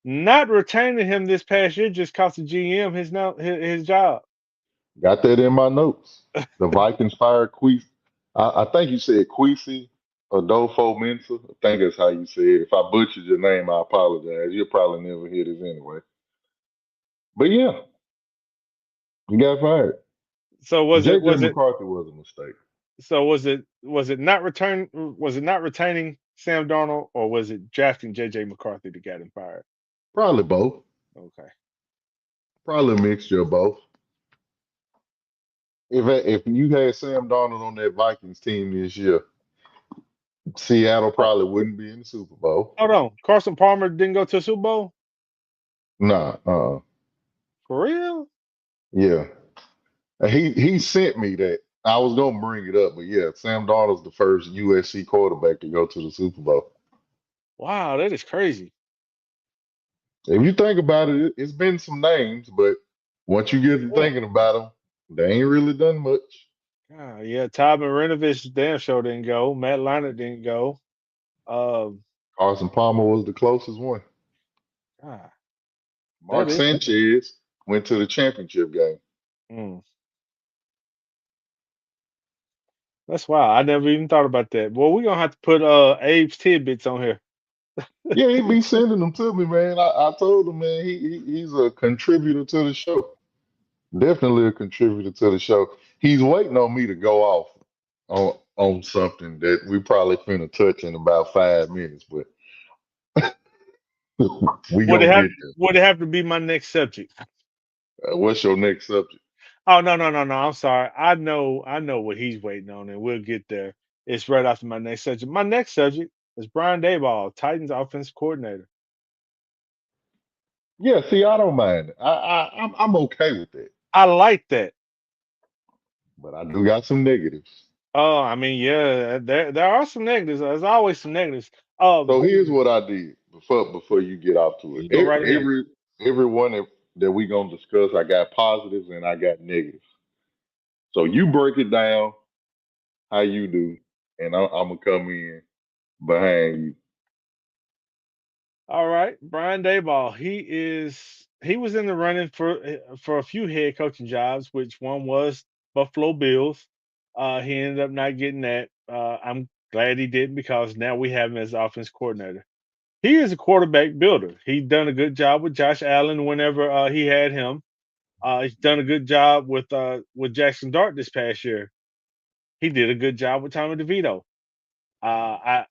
not retaining him this past year just cost the GM his job. Got that in my notes. The Vikings fired Queef. I think you said Queefy Adolfo Mensa. I think that's how you say it. If I butchered your name, I apologize. You'll probably never hear this anyway. But yeah, you got fired. So was it JJ McCarthy was a mistake. so was it not retaining Sam Darnold, or was it drafting JJ McCarthy that got him fired? Probably both. Okay. Probably a mixture of both. If you had Sam Darnold on that Vikings team this year, Seattle probably wouldn't be in the Super Bowl. Hold on. Carson Palmer didn't go to the Super Bowl? Nah, For real? yeah. He sent me that. I was gonna bring it up, but yeah, Sam Darnold's the first USC quarterback to go to the Super Bowl. Wow, that is crazy. If you think about it, it's been some names, but once you get to thinking about them, they ain't really done much. Yeah, Todd Marinovich damn sure didn't go. Matt Leinart didn't go. Carson Palmer was the closest one. God, Mark that is- Sanchez went to the championship game. mm. That's wild. I never even thought about that. Well, we're gonna have to put Abe's tidbits on here. Yeah, he be sending them to me, man. I told him, man, he's a contributor to the show. Definitely a contributor to the show. He's waiting on me to go off on something that we probably finna touch in about 5 minutes, but We Would it gonna have get there. would it have to be my next subject? What's your next subject? Oh, no, no, no, no. I'm sorry. I know what he's waiting on, and we'll get there. It's right after my next subject. My next subject is Brian Daboll, Titans offense coordinator. Yeah, see, I don't mind it. I'm okay with that, I like that. but I do got some negatives. Oh, I mean, yeah, there are some negatives. There's always some negatives. So here's what I did before you get off to it. You go right ahead. Everyone that we gonna discuss, I got positives and I got negatives. So you break it down how you do, and I'm gonna come in behind you. All right, Brian Daboll. He was in the running for a few head coaching jobs, which one was Buffalo Bills. He ended up not getting that. I'm glad he didn't because now we have him as offense coordinator. He is a quarterback builder. He's done a good job with Josh Allen whenever he had him. He's done a good job with Jackson Dart this past year. He did a good job with Tommy DeVito. I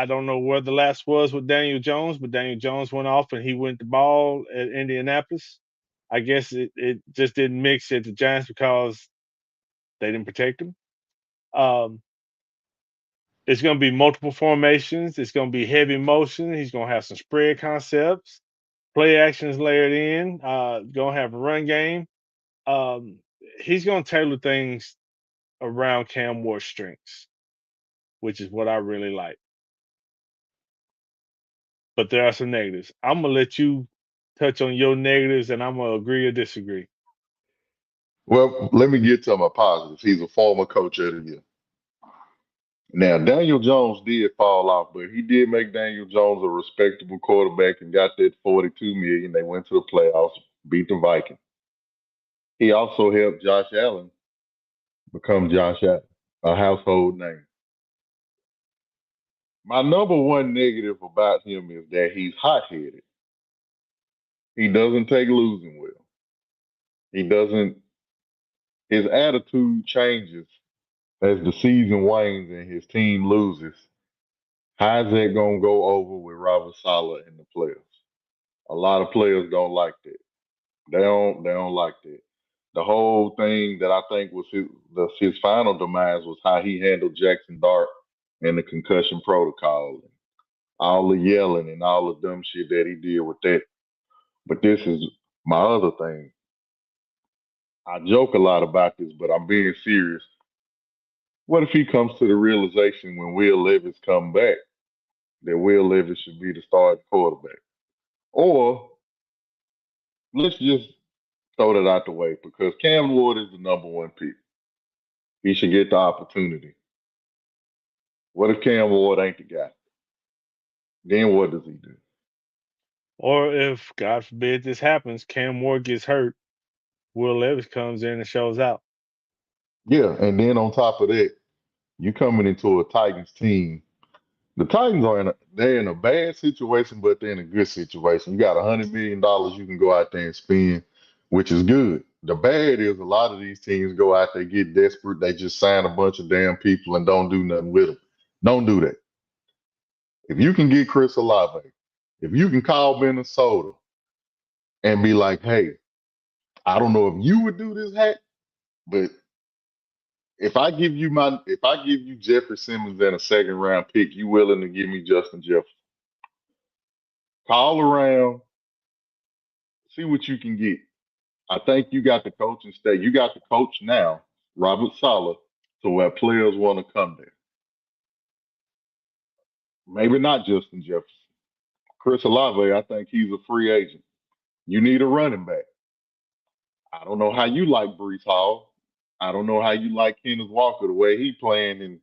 don't know where the last was with Daniel Jones, but Daniel Jones went off and he went the ball at Indianapolis. I guess it just didn't mix at the Giants because they didn't protect him. Um, it's going to be multiple formations. It's going to be heavy motion. He's going to have some spread concepts, play actions layered in. Going to have a run game. Um, he's going to tailor things around Cam Ward's strengths, which is what I really like. But there are some negatives. I'm gonna let you touch on your negatives, and I'm gonna agree or disagree. Well, let me get to my positives. He's a former coach of the year. Now, Daniel Jones did fall off, but he did make Daniel Jones a respectable quarterback and got that 42 million. They went to the playoffs, beat the Vikings. He also helped Josh Allen become Josh Allen, a household name. My number one negative about him is that he's hot headed. He doesn't take losing well. He doesn't, his attitude changes as the season wanes and his team loses. How's that going to go over with Robert Saleh and the players? A lot of players don't like that. They don't like that. The whole thing that I think was his final demise was how he handled Jackson Dart and the concussion protocol, and all the yelling and all the dumb shit that he did with that. But this is my other thing. I joke a lot about this, but I'm being serious. What if he comes to the realization when Will Levis come back that Will Levis should be the starting quarterback? Or let's just throw that out the way because Cam Ward is the number one pick. He should get the opportunity. What if Cam Ward ain't the guy? Then what does he do? Or if, God forbid, this happens, Cam Ward gets hurt, Will Levis comes in and shows out. Yeah, and then on top of that, you coming into a Titans team. The Titans they're in a bad situation, but they're in a good situation. You got $100 million you can go out there and spend, which is good. The bad is a lot of these teams go out there, get desperate, they just sign a bunch of damn people and don't do nothing with them. Don't do that. If you can get Chris Olave, if you can call Minnesota and be like, hey, I don't know if you would do this hack, but if I give you Jeffrey Simmons and a second round pick, you willing to give me Justin Jefferson? Call around, see what you can get. I think you got the coaching state. You got the coach now, Robert Saleh, to where players want to come there. Maybe not Justin Jefferson. Chris Olave, I think he's a free agent. You need a running back. I don't know how you like Brees Hall. I don't know how you like Kenneth Walker, the way he playing in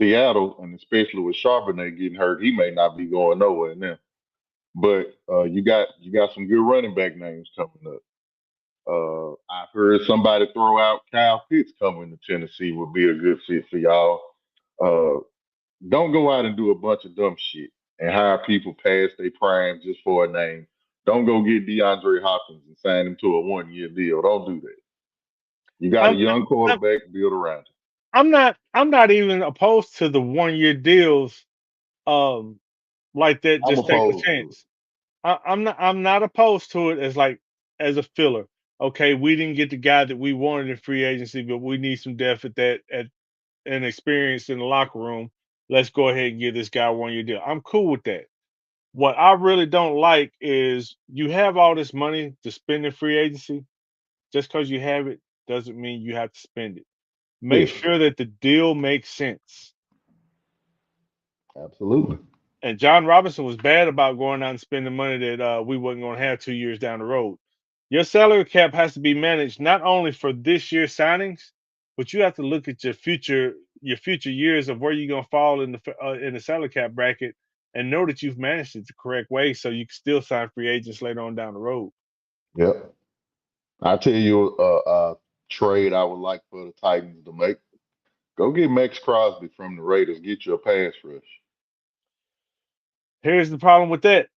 Seattle, and especially with Charbonnet getting hurt, he may not be going nowhere now. But you got some good running back names coming up. I've heard somebody throw out Kyle Pitts coming to Tennessee would be a good fit for y'all. Don't go out and do a bunch of dumb shit and hire people past their prime just for a name. Don't go get DeAndre Hopkins and sign him to a 1-year deal. Don't do that. You got a young quarterback, build around it. I'm not even opposed to the 1-year deals like that. I'm Just take a opposed to chance. I'm not opposed to it as a filler. Okay, we didn't get the guy that we wanted in free agency, but we need some depth at that at and experience in the locker room. Let's go ahead and give this guy a 1 year deal. I'm cool with that. What I really don't like is you have all this money to spend in free agency. Just because you have it doesn't mean you have to spend it. Make Yes, sure that the deal makes sense. absolutely. And John Robinson was bad about going out and spending money that we wasn't going to have 2 years down the road. Your salary cap has to be managed not only for this year's signings, but you have to look at your future years of where you're going to fall in the salary cap bracket, and know that you've managed it the correct way, so you can still sign free agents later on down the road. Yep. I tell you, trade I would like for the Titans to make. Go get Max Crosby from the Raiders. Get you a pass rush. Here's the problem with that.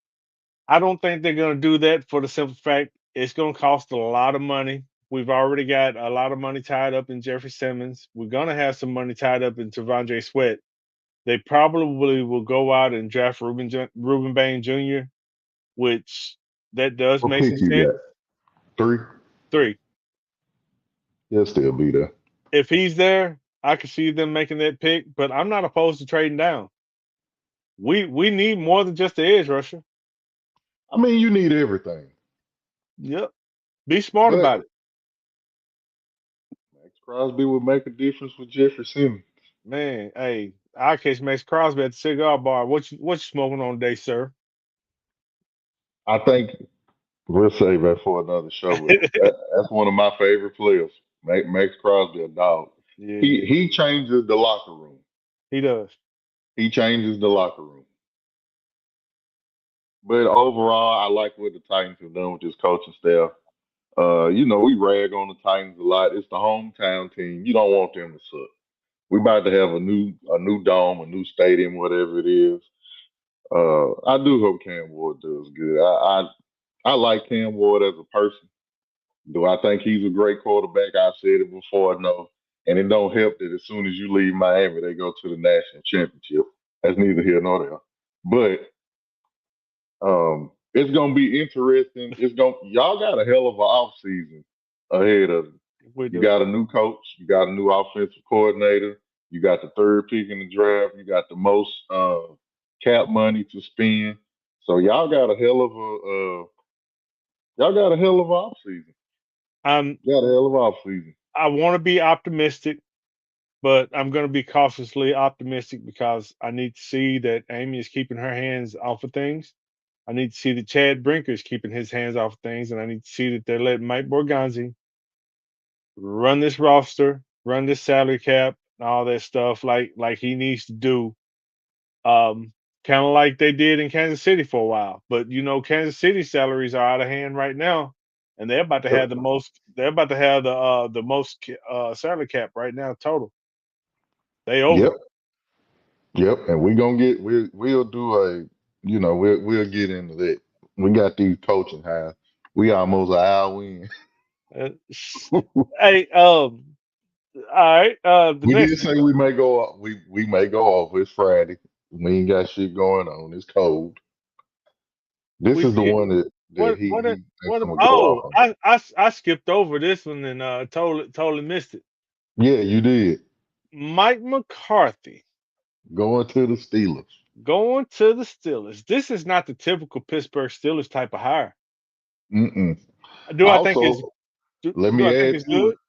I don't think they're going to do that for the simple fact it's going to cost a lot of money. We've already got a lot of money tied up in Jeffrey Simmons. We're going to have some money tied up in Tavondre Sweat. They probably will go out and draft Ruben Bain Jr., which that does What make some pick you sense. got? 3? 3. He'll still be there. If he's there, I could see them making that pick, but I'm not opposed to trading down. We need more than just the edge rusher. I mean, you need everything. Yep. Be smart But about it. Max Crosby would make a difference with Jeffrey Simmons. Man, hey, I catch Max Crosby at the cigar bar. What you smoking on today, sir? I think we'll save that for another show. But that's one of my favorite players. Max Crosby, a dog. Yeah, He changes the locker room. he does. He changes the locker room. But overall, I like what the Titans have done with this coaching staff. We rag on the Titans a lot. It's the hometown team. You don't want them to suck. We about to have a new dome, a new stadium, whatever it is. I do hope Cam Ward does good. I like Cam Ward as a person. Do I think he's a great quarterback? I've said it before. No, and it don't help that as soon as you leave Miami, they go to the national championship. That's neither here nor there. But it's gonna be interesting. Y'all got a hell of an off season ahead of you. We You do. got a new coach, you got a new offensive coordinator, you got the third pick in the draft, you got the most cap money to spend. So y'all got a hell of an off season. I'm Got a hell of an off season. I want to be optimistic, but I'm going to be cautiously optimistic because I need to see that Amy is keeping her hands off of things. I need to see that Chad Brinker is keeping his hands off of things, and I need to see that they're letting Mike Borgonzi run this roster, run this salary cap, and all that stuff like he needs to do. Um, Kind of like they did in Kansas City for a while. But Kansas City salaries are out of hand right now, and they're about to Yep. have the most. They're about to have the most salary cap right now total. They Yep. over. Yep. And we'll do we'll get into that. We got these coaching hires. We almost an hour in. Uh, hey, all right. The We next did one. say we may go off. We may go off. It's Friday. We ain't got shit going on. It's cold. This We is the did. one that What? he What? thinks What? I'm gonna go off Oh, on. I skipped over this one and totally missed it. Yeah, you did. Mike McCarthy Going to the Steelers. going to the Steelers. This is not the typical Pittsburgh Steelers type of hire. Mm-mm. Do I think it's Also, let do me I think add it's to good? it.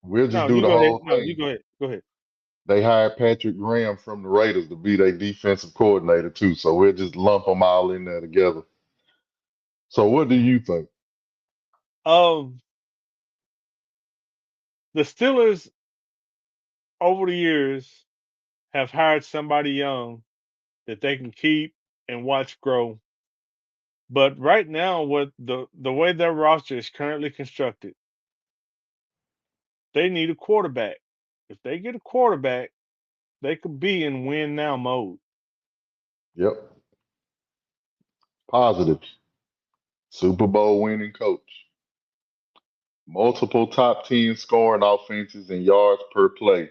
We'll just No, do you the go ahead. whole No, you thing. go ahead. Go ahead. They hired Patrick Graham from the Raiders to be their defensive coordinator too. So we'll just lump them all in there together. So what do you think? Um, the Steelers over the years have hired somebody young that they can keep and watch grow. But right now, what the way their roster is currently constructed, they need a quarterback. If they get a quarterback, they could be in win now mode. Yep. Positives. Super Bowl winning coach. Multiple top 10 scoring offenses and yards per play.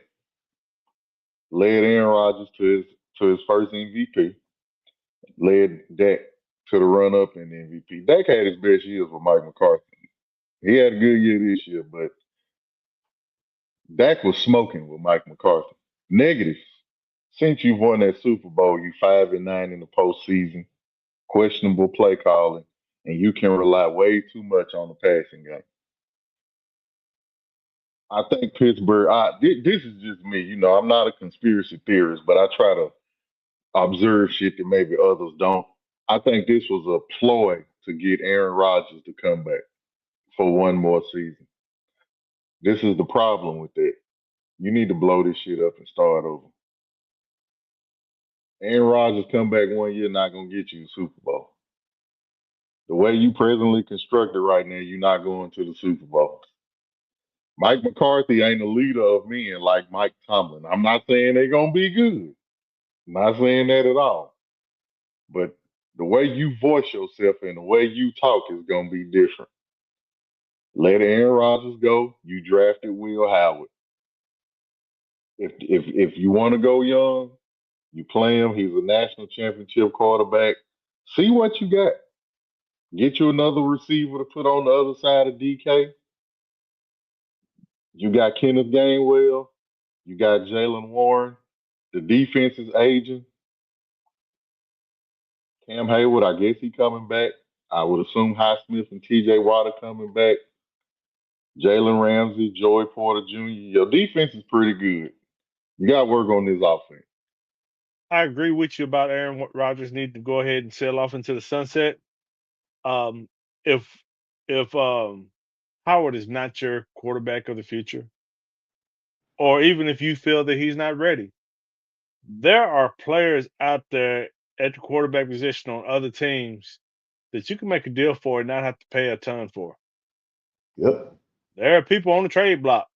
Led Aaron Rodgers to his first MVP. Led Dak to the run up in MVP. Dak had his best years with Mike McCarthy. He had a good year this year, but Dak was smoking with Mike McCarthy. Negative. Since you've won that Super Bowl, you 5-9 in the postseason, questionable play calling, and you can rely way too much on the passing game. I think Pittsburgh. This is just me. I'm not a conspiracy theorist, but I try to observe shit that maybe others don't. I think this was a ploy to get Aaron Rodgers to come back for one more season. This is the problem with that. You need to blow this shit up and start over. Aaron Rodgers come back one year, not gonna get you the Super Bowl. The way you presently constructed right now, you're not going to the Super Bowl. Mike McCarthy ain't a leader of men like Mike Tomlin. I'm not saying they're gonna be good. I'm not saying that at all. But the way you voice yourself and the way you talk is gonna be different. Let Aaron Rodgers go. You drafted Will Howard. If you want to go young, you play him. He's a national championship quarterback. See what you got. Get you another receiver to put on the other side of DK. You got Kenneth Gainwell. You got Jalen Warren. The defense is aging. Cam Hayward, I guess he coming back. I would assume Highsmith and TJ Watt are coming back. Jalen Ramsey, Joey Porter Jr. Your defense is pretty good. You got to work on this offense. I agree with you about Aaron Rodgers needing to go ahead and sail off into the sunset. If Howard is not your quarterback of the future, or even if you feel that he's not ready, there are players out there at the quarterback position on other teams that you can make a deal for and not have to pay a ton for. Yep. There are people on the trade block.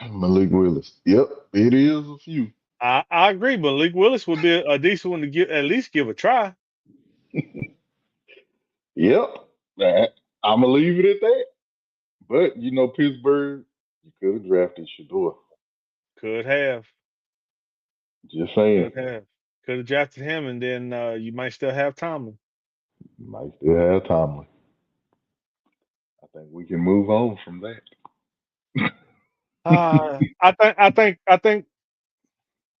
Malik Willis. Yep, it is a few. I agree, but Malik Willis would be a decent one to at least give a try. Yep. I'm gonna leave it at that. But Pittsburgh, you could have drafted Shedeur. Could have. Just saying. Could have drafted him, and then you might still have Tomlin. You might still have Tomlin. I think we can move on from that. I think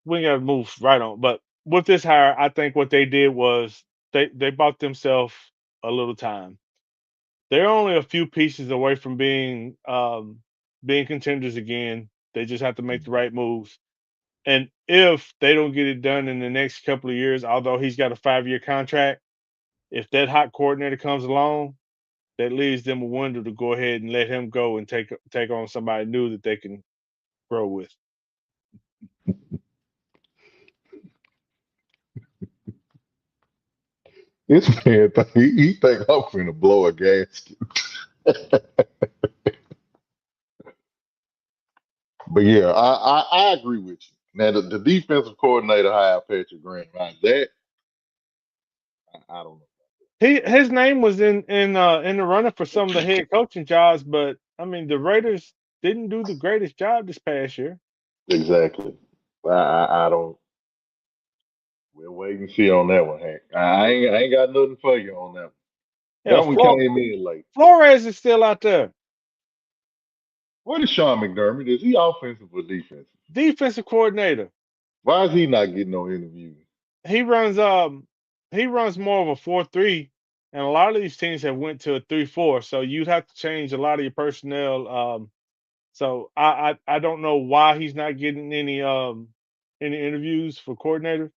we got to move right on. But with this hire, I think what they did was they bought themselves a little time. They're only a few pieces away from being contenders again. They just have to make the right moves. And if they don't get it done in the next couple of years, although he's got a 5-year contract, if that hot coordinator comes along, that leaves them a window to go ahead and let him go and take on somebody new that they can grow with. This man, he think I'm finna blow a gasket. But yeah, I agree with you. Now the defensive coordinator hired Patrick Graham. Now that I don't know. His name was in the running for some of the head coaching jobs, but I mean the Raiders didn't do the greatest job this past year. Exactly. I don't. We'll wait and see on that one, Hank. I ain't got nothing for you on that one. Yeah, that one came in late. Flores is still out there. What is Sean McDermott? Is he offensive or defensive? Defensive coordinator. Why is he not getting no interviews? He runs more of a 4-3, and a lot of these teams have went to a 3-4. So you'd have to change a lot of your personnel. So I don't know why he's not getting any interviews for coordinator.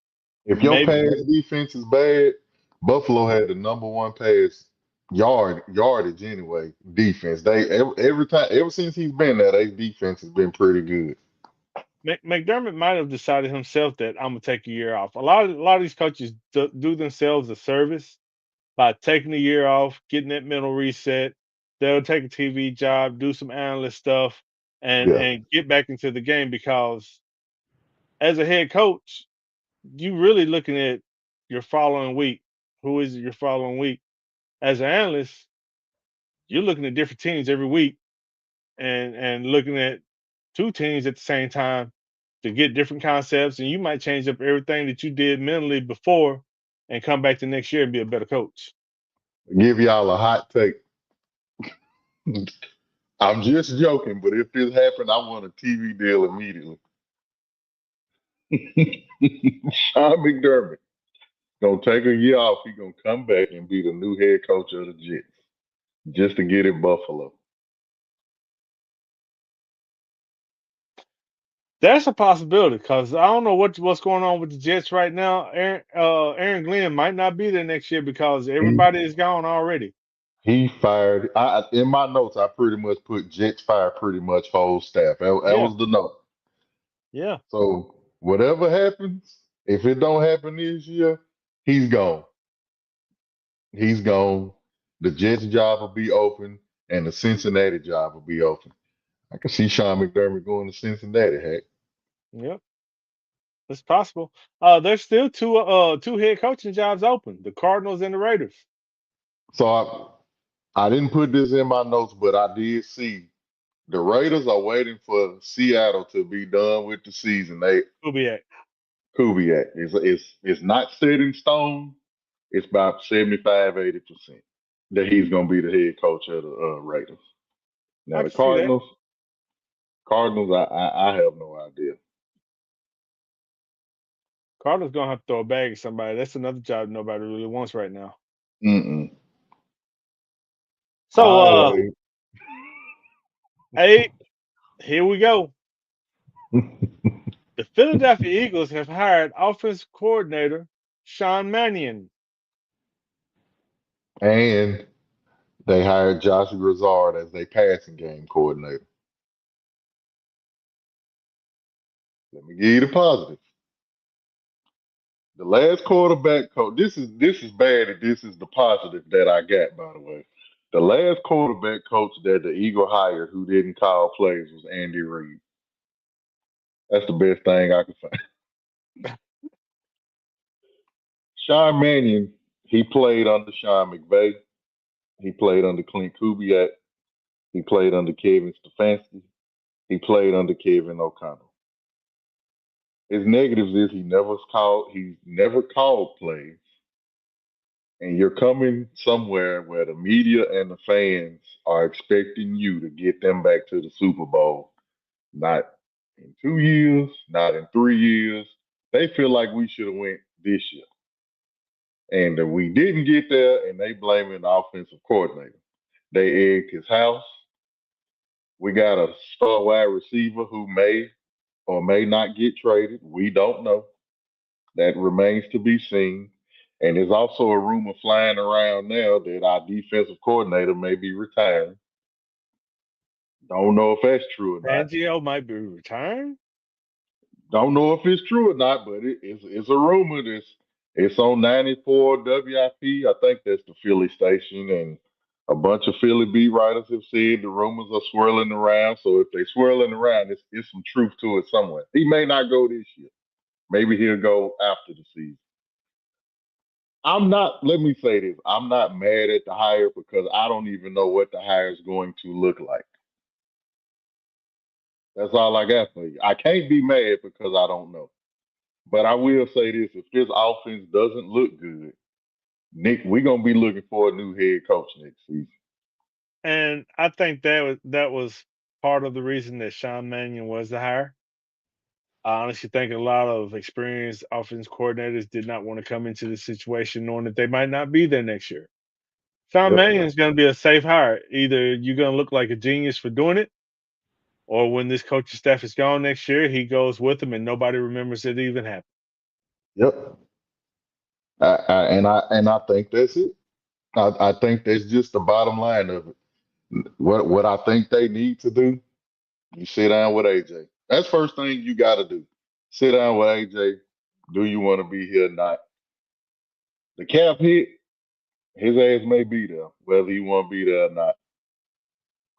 If your pass defense is bad, Buffalo had the number one pass yardage anyway. Defense. They ever since he's been there, their defense has been pretty good. McDermott might have decided himself that I'm gonna take a year off. A lot of these coaches do themselves a service by taking a year off, getting that mental reset. They'll take a TV job, do some analyst stuff, and get back into the game, because as a head coach, you really looking at your following week. Who is your following week? As an analyst, you're looking at different teams every week and looking at two teams at the same time to get different concepts, and you might change up everything that you did mentally before and come back the next year and be a better coach. Give y'all a hot take. I'm just joking, but if this happened, I want a TV deal immediately. Sean McDermott gonna take a year off. He gonna come back and be the new head coach of the Jets just to get it Buffalo. That's a possibility because I don't know what's going on with the Jets right now. Aaron Glenn might not be there next year because everybody is gone already. He fired. In my notes, I pretty much put Jets fired pretty much whole staff. That Yeah, was the note. yeah. So whatever happens, if it don't happen this year, he's gone. He's gone. The Jets job will be open, and the Cincinnati job will be open. I can see Sean McDermott going to Cincinnati. Heck, Yep, it's possible. There's still two head coaching jobs open: the Cardinals and the Raiders. so I didn't put this in my notes, but I did see the Raiders are waiting for Seattle to be done with the season. Kubiak. Kubiak it's not set in stone. It's about 75-80% that he's going to be the head coach of the Raiders. Now I the can see that. Cardinals, I have no idea. Cardinals gonna have to throw a bag at somebody. That's another job nobody really wants right now. Mm-mm. So, I'll hey, here we go. wait. The Philadelphia Eagles have hired offensive coordinator Sean Mannion. And they hired Josh Grizzard as their passing game coordinator. Let me give you the positive. The last quarterback coach. This is bad. And this is the positive that I got. By the way, the last quarterback coach that the Eagle hired who didn't call plays was Andy Reid. That's the best thing I can find. Sean Mannion. He played under Sean McVay. He played under Clint Kubiak. He played under Kevin Stefanski. He played under Kevin O'Connell. His negatives is he's never called plays. And you're coming somewhere where the media and the fans are expecting you to get them back to the Super Bowl. Not in 2 years, not in 3 years. They feel like we should have went this year. And we didn't get there, and they blaming the offensive coordinator. They egged his house. We got a star wide receiver who may or may not get traded. We don't know. That remains to be seen. And there's also a rumor flying around now that our defensive coordinator may be retiring. Don't know if that's true or not. Fangio might be retiring. Don't know if it's true or not, but it's a rumor. It's on 94 WIP. I think that's the Philly station, and a bunch of Philly beat writers have said the rumors are swirling around. So if they're swirling around, it's some truth to it somewhere. He may not go this year. Maybe he'll go after the season. Let me say this. I'm not mad at the hire because I don't even know what the hire is going to look like. That's all I got for you. I can't be mad because I don't know. But I will say this: if this offense doesn't look good, Nick, we're gonna be looking for a new head coach next season. And I think that was part of the reason that Sean Mannion was the hire. I honestly think a lot of experienced offense coordinators did not want to come into this situation knowing that they might not be there next year. Sean Yep. Mannion is going to be a safe hire. Either you're going to look like a genius for doing it, or when this coaching staff is gone next year, he goes with them and nobody remembers it even happened. Yep. I think that's it. I think that's just the bottom line of it. What I think they need to do, you sit down with AJ. That's first thing you got to do. Sit down with AJ. Do you want to be here or not? The cap hit, his ass may be there, whether he want to be there or not.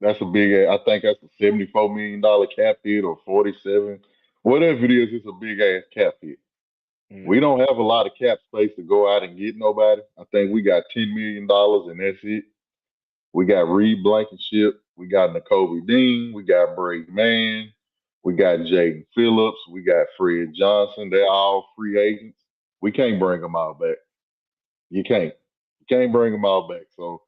That's a big ass. I think that's a $74 million cap hit or 47, whatever it is. It's a big ass cap hit. We don't have a lot of cap space to go out and get nobody. I think we got $10 million and that's it. We got Reed Blankenship. We got N'Kobe Dean. We got Brady Mann. We got Jaden Phillips. We got Fred Johnson. They're all free agents. We can't bring them all back. You can't. You can't bring them all back. So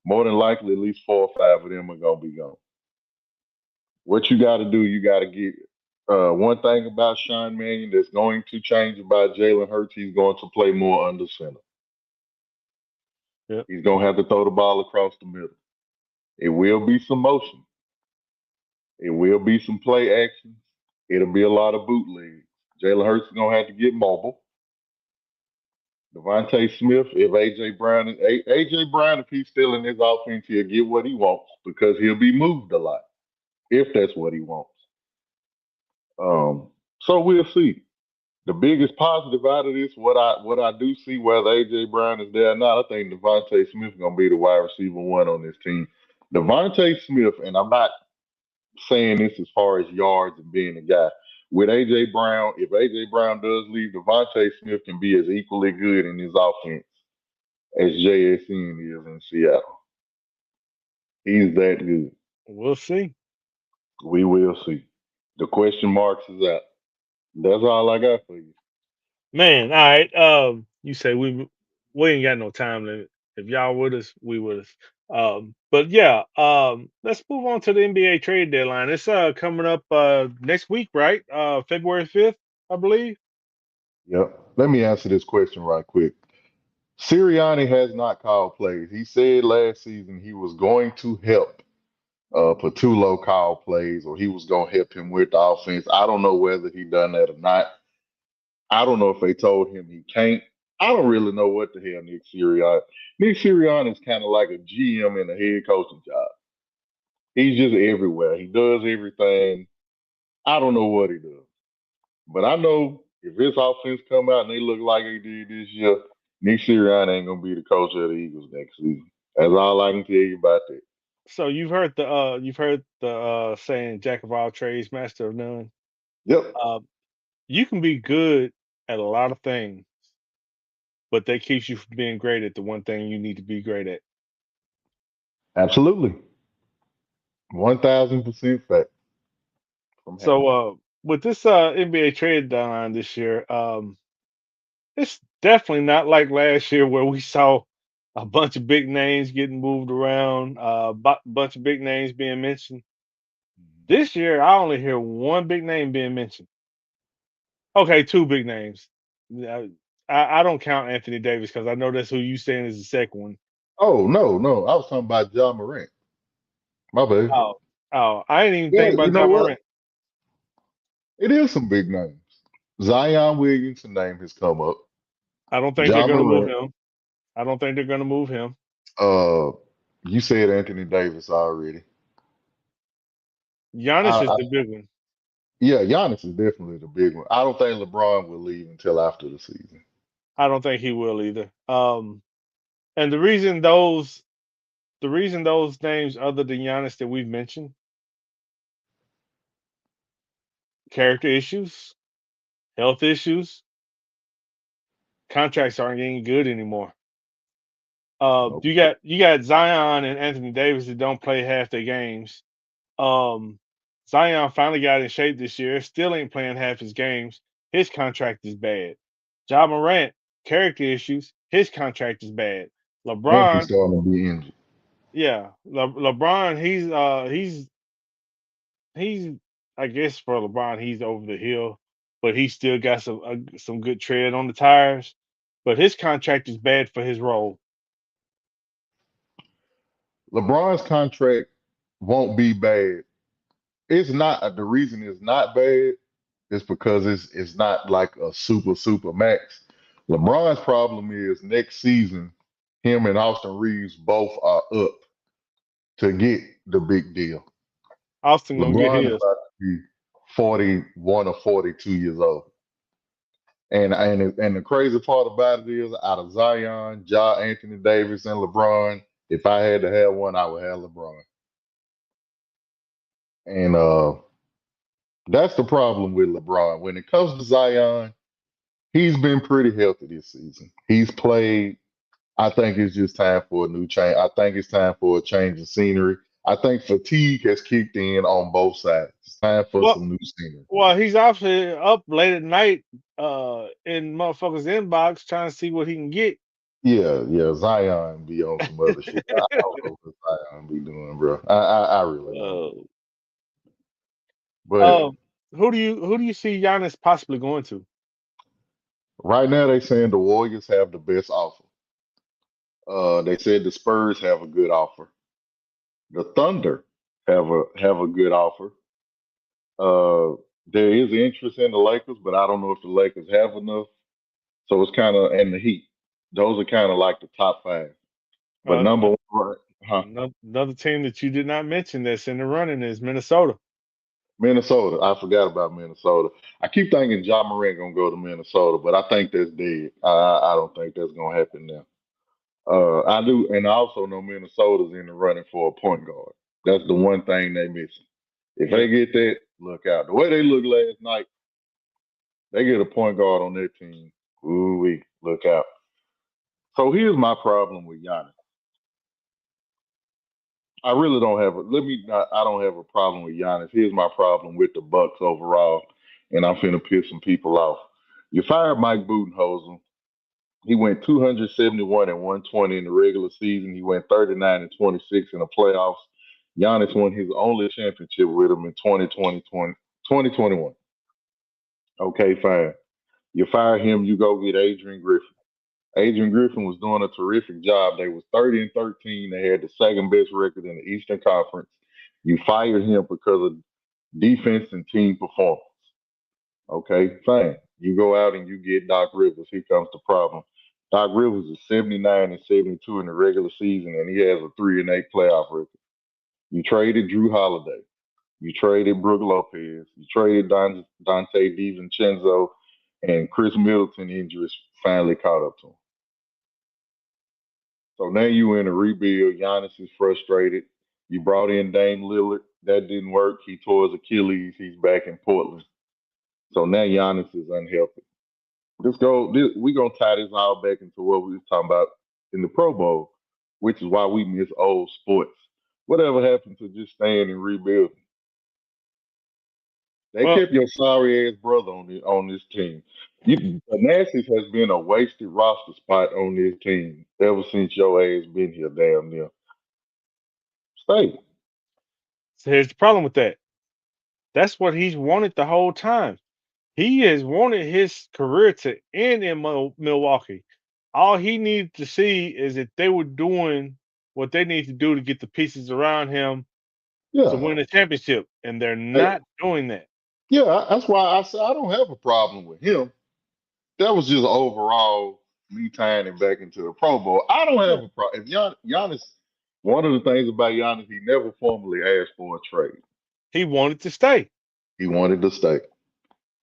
more than likely, at least 4 or 5 of them are gonna be gone. What you got to do, you got to get. One thing about Sean Mannion that's going to change about Jalen Hurts, he's going to play more under center. Yep. He's going to have to throw the ball across the middle. It will be some motion. It will be some play actions. It'll be a lot of bootlegs. Jalen Hurts is going to have to get mobile. Devontae Smith, if AJ Brown, if he's still in his offense, he'll get what he wants because he'll be moved a lot if that's what he wants. So we'll see. The biggest positive out of this, what I do see, whether AJ Brown is there or not, I think Devontae Smith is gonna be the wide receiver one on this team. Devontae Smith, and I'm not saying this as far as yards and being a guy. With AJ Brown, if AJ Brown does leave, Devontae Smith can be as equally good in his offense as JSN is in Seattle. He's that good. We'll see. We will see. The question marks is out. That's all I got for you. Man, all right. You say we ain't got no time limit. If y'all with us, we with us. But yeah, let's move on to the NBA trade deadline. It's coming up next week, right? February 5th, I believe. Yep. Let me answer this question right quick. Sirianni has not called plays. He said last season he was going to help Patullo call plays, or he was going to help him with the offense. I don't know whether he done that or not. I don't know if they told him he can't. I don't really know what the hell Nick Sirianni is kind of like a GM in a head coaching job. He's just everywhere. He does everything. I don't know what he does. But I know if his offense come out and they look like they did this year, Nick Sirianni ain't gonna be the coach of the Eagles next season. That's all I can tell you about that. So you've heard the saying "Jack of all trades, master of none." Yep. You can be good at a lot of things, but that keeps you from being great at the one thing you need to be great at. Absolutely. 1000% fact. So with this NBA trade deadline this year, it's definitely not like last year where we saw a bunch of big names getting moved around, bunch of big names being mentioned. This year, I only hear one big name being mentioned. Okay, two big names. Yeah, I don't count Anthony Davis because I know that's who you saying is the second one. Oh no. I was talking about John Morant. My bad. Oh, I didn't even Yeah, think you about know John what? Morant. It is some big names. Zion Williamson name has come up. I don't think they're John going to move Morant. him. I don't think they're going to move him. You said Anthony Davis already. Giannis is the big one. Yeah, Giannis is definitely the big one. I don't think LeBron will leave until after the season. I don't think he will either. And the reason those names other than Giannis that we've mentioned, character issues, health issues, contracts aren't getting good anymore. Nope. You got Zion and Anthony Davis that don't play half their games. Zion finally got in shape this year, still ain't playing half his games. His contract is bad. Ja Morant, character issues, his contract is bad. And he's LeBron, starting to be injured. yeah, LeBron, he's I guess for LeBron, he's over the hill, but he still got some good tread on the tires. But his contract is bad for his role. LeBron's contract won't be bad. It's not the reason it's not bad is because it's not like a super max. LeBron's problem is next season, him and Austin Reeves both are up to get the big deal. Austin gonna get LeBron is his. about to be 41 or 42 years old. And the crazy part about it is, out of Zion, Ja, Anthony Davis, and LeBron, if I had to have one, I would have LeBron. And that's the problem with LeBron. When it comes to Zion, he's been pretty healthy this season. He's played. I think it's just time for a new change. I think it's time for a change of scenery. I think fatigue has kicked in on both sides. It's time for some new scenery. Well, he's obviously up late at night in motherfuckers' inbox trying to see what he can get. Yeah. Zion be on some other shit. I don't know what Zion be doing, bro. I really don't. Uh, But um, who do you see Giannis possibly going to? right now they saying the Warriors have the best offer. They said the Spurs have a good offer. The Thunder have a good offer. There is interest in the Lakers, but I don't know if the Lakers have enough. So it's kind of and the Heat. Those are kind of like the top five. But Uh, number one, right, huh? another team that you did not mention that's in the running is Minnesota. Minnesota. I forgot about Minnesota. I keep thinking John Morant gonna go to Minnesota, but I think that's dead. I don't think that's gonna happen now. I do, and I also know Minnesota's in the running for a point guard. That's the one thing they missing. If Yeah. they get that, look out. The way they looked last night, they get a point guard on their team. Ooh, we look out. So here's my problem with Giannis. I really don't have a let me not, I don't have a problem with Giannis. Here's my problem with the Bucks overall, and I'm finna piss some people off. You fired Mike Budenholzer. He went 271 and 120 in the regular season. He went 39 and 26 in the playoffs. Giannis won his only championship with him in 2021. Okay, fine. You fire him, you go get Adrian Griffin. Adrian Griffin was doing a terrific job. They was 30 and 13. They had the second best record in the Eastern Conference. You fired him because of defense and team performance. Okay, fine. You go out and you get Doc Rivers. Here comes the problem. Doc Rivers is 79 and 72 in the regular season, and he has a 3-8 playoff record. You traded Drew Holiday. You traded Brook Lopez. You traded Dante DiVincenzo, and Chris Middleton injuries finally caught up to him. So now you in a rebuild. Giannis is frustrated. You brought in Dame Lillard. That didn't work. He tore his Achilles. He's back in Portland. So now Giannis is unhealthy. We gonna tie this all back into what we was talking about in the Pro Bowl, which is why we miss old sports. Whatever happened to just staying and rebuilding? They Well, kept your sorry ass brother on this team. Thanasis has been a wasted roster spot on this team ever since your ass been here, damn near. Stay. so here's the problem with that. That's what he's wanted the whole time. He has wanted his career to end in Milwaukee. All he needed to see is that they were doing what they need to do to get the pieces around him to Yeah. win a championship, and they're Hey, not doing that. yeah, that's why I said I don't have a problem with him. That was just overall me tying it back into the Pro Bowl. I don't have Yeah. a problem. If Giannis, one of the things about Giannis, he never formally asked for a trade. He wanted to stay. He wanted to stay.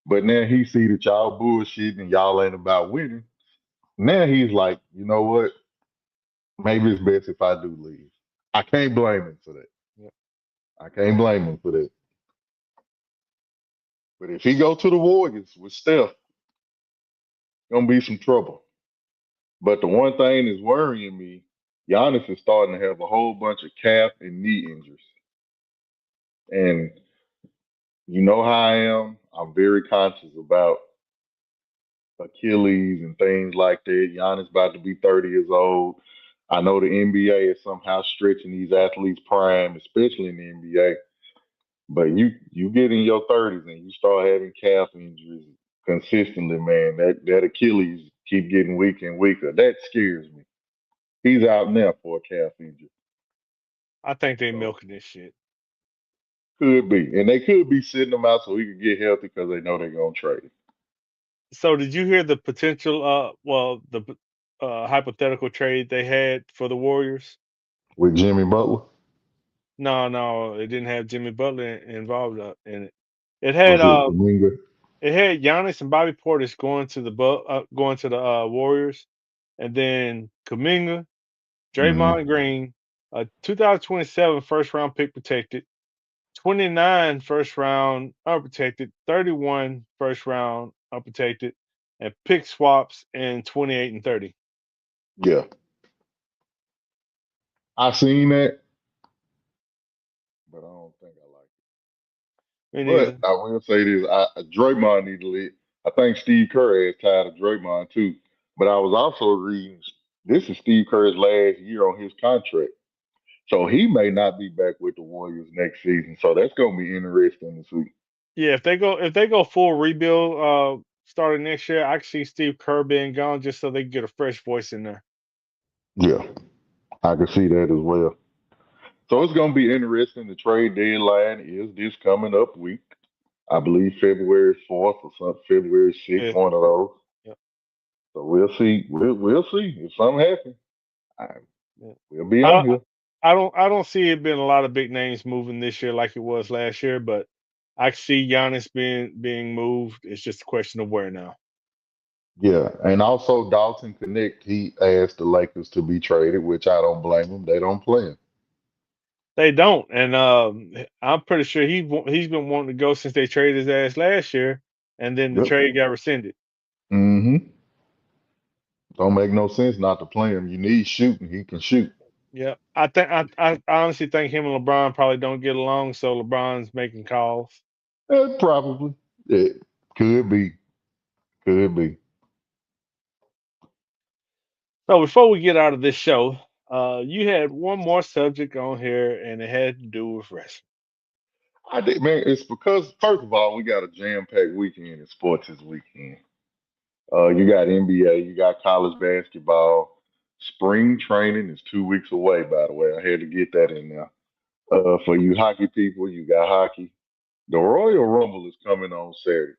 But now he see that y'all bullshit and y'all ain't about winning. Now he's like, you know what? Maybe it's best if I do leave. I can't blame him for that. Yeah. I can't blame him for that. But if he go to the Warriors with Steph, gonna be some trouble. But the one thing that's worrying me, Giannis is starting to have a whole bunch of calf and knee injuries. And you know how I am. I'm very conscious about Achilles and things like that. Giannis about to be 30 years old. I know the NBA is somehow stretching these athletes' prime, especially in the NBA. But you get in your 30s and you start having calf injuries consistently, man. That Achilles keep getting weaker and weaker. That scares me. He's out now for a calf injury. I think they So milking this shit. could be. And they could be sitting him out so he could get healthy because they know they're gonna trade him. So did you hear the potential the hypothetical trade they had for the Warriors? With Jimmy Butler. No, it didn't have Jimmy Butler involved in it. It Was had it Kaminga? Giannis and Bobby Portis going to the Warriors, and then Kuminga, Hmm. Draymond Green, a 2027 first round pick protected, 29 first round unprotected, 31 first round unprotected, and pick swaps in 28 and 30. Yeah. I seen that, but I don't think I like Me it. neither. But I will say this: Draymond need to lead. I think Steve Kerr is tired of Draymond too. But I was also reading. This is Steve Kerr's last year on his contract. So he may not be back with the Warriors next season. So that's gonna be interesting to see. Yeah, if they go full rebuild starting next year, I can see Steve Kerr being gone just so they can get a fresh voice in there. Yeah, I can see that as well. So it's gonna be interesting. The trade deadline is this coming up week. I believe February 4th or something, February 6th, Yeah, one of those. yeah, So we'll see. We'll see if something happens. I, yeah. we'll be I on here. I don't see it being a lot of big names moving this year like it was last year, but I can see Giannis being moved. It's just a question of where now. Yeah, and also Dalton Connect. He asked the Lakers to be traded, which I don't blame him. They don't play him. They don't, and I'm pretty sure he's been wanting to go since they traded his ass last year, and then the Yep. trade got rescinded. Mm-hmm. Don't make no sense not to play him. You need shooting. He can shoot. Yeah, I honestly think him and LeBron probably don't get along, so LeBron's making calls. Probably. It could be. Could be. So before we get out of this show, you had one more subject on here, and it had to do with wrestling. I did, man. It's because first of all, we got a jam-packed weekend in sports this weekend. You got NBA, you got college basketball. Spring training is 2 weeks away, by the way. I had to get that in there. For you hockey people, you got hockey. The Royal Rumble is coming on Saturday.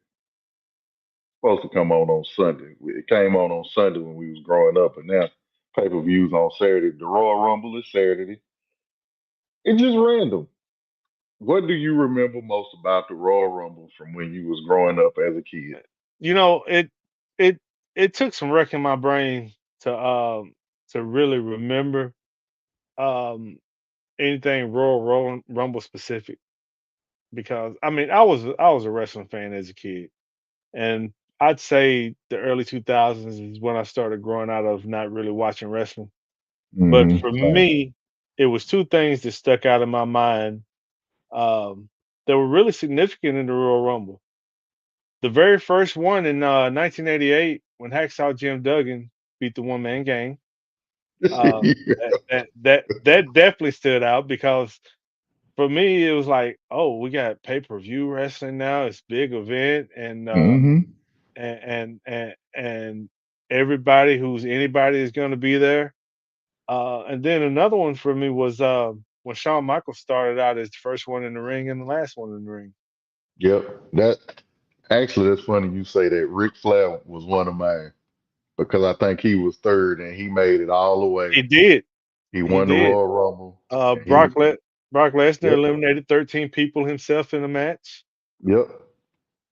Supposed to come on Sunday. It came on Sunday when we was growing up, and now pay-per-views on Saturday. The Royal Rumble is Saturday. It's just random. What do you remember most about the Royal Rumble from when you was growing up as a kid? You know, it it took some wrecking my brain to really remember um anything Rumble specific because I mean I was a wrestling fan as a kid, and I'd say the early 2000s is when I started growing out of not really watching wrestling. But for Same. me, it was two things that stuck out in my mind um, that were really significant in the Royal Rumble. The very first one in 1988, when Hacksaw Jim Duggan beat the One Man Gang, um, that definitely stood out because for me it was like, oh, we got pay per view wrestling now. It's a big event, hmm and everybody who's anybody is going to be there. And then another one for me was when Shawn Michaels started out as the first one in the ring and the last one in the ring. Yep. That's funny you say that. Ric Flair was one of mine because I think he was third and he made it all the way. He did. He He won the did. Royal Rumble. Uh, And he Brock Le- Brock Lesnar Yep. eliminated 13 people himself in a match. Yep.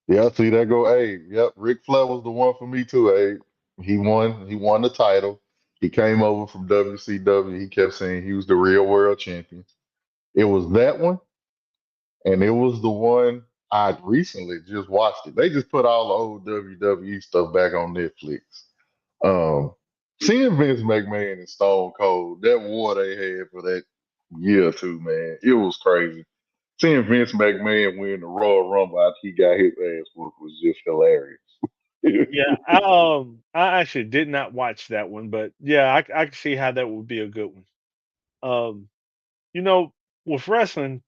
Yeah, see that go. Hey, yep. Ric Flair was the one for me too. Hey, he won the title. He came over from WCW. He kept saying he was the real world champion. It was that one, and it was the one I recently just watched it. They just put all the old WWE stuff back on Netflix. Um, Seeing Vince McMahon and Stone Cold, that war they had for that year or two, man, it was crazy. Seeing Vince McMahon win the Royal Rumble after he got his ass whooped was just hilarious. Yeah, I actually did not watch that one, but yeah, I can see how that would be a good one. Um, you know, with wrestling,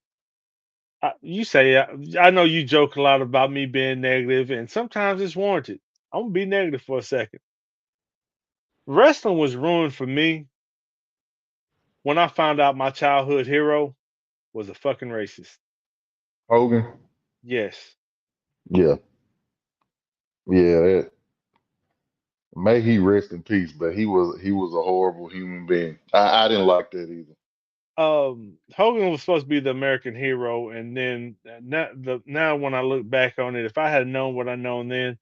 you say I know you joke a lot about me being negative, and sometimes it's warranted. I'm gonna be negative for a second. Wrestling was ruined for me when I found out my childhood hero was a fucking racist. Hogan, Yes. yeah, yeah. May he rest in peace, but he was a horrible human being. I didn't like that either. Hogan was supposed to be the American hero, and then now when I look back on it, if I had known what I known then,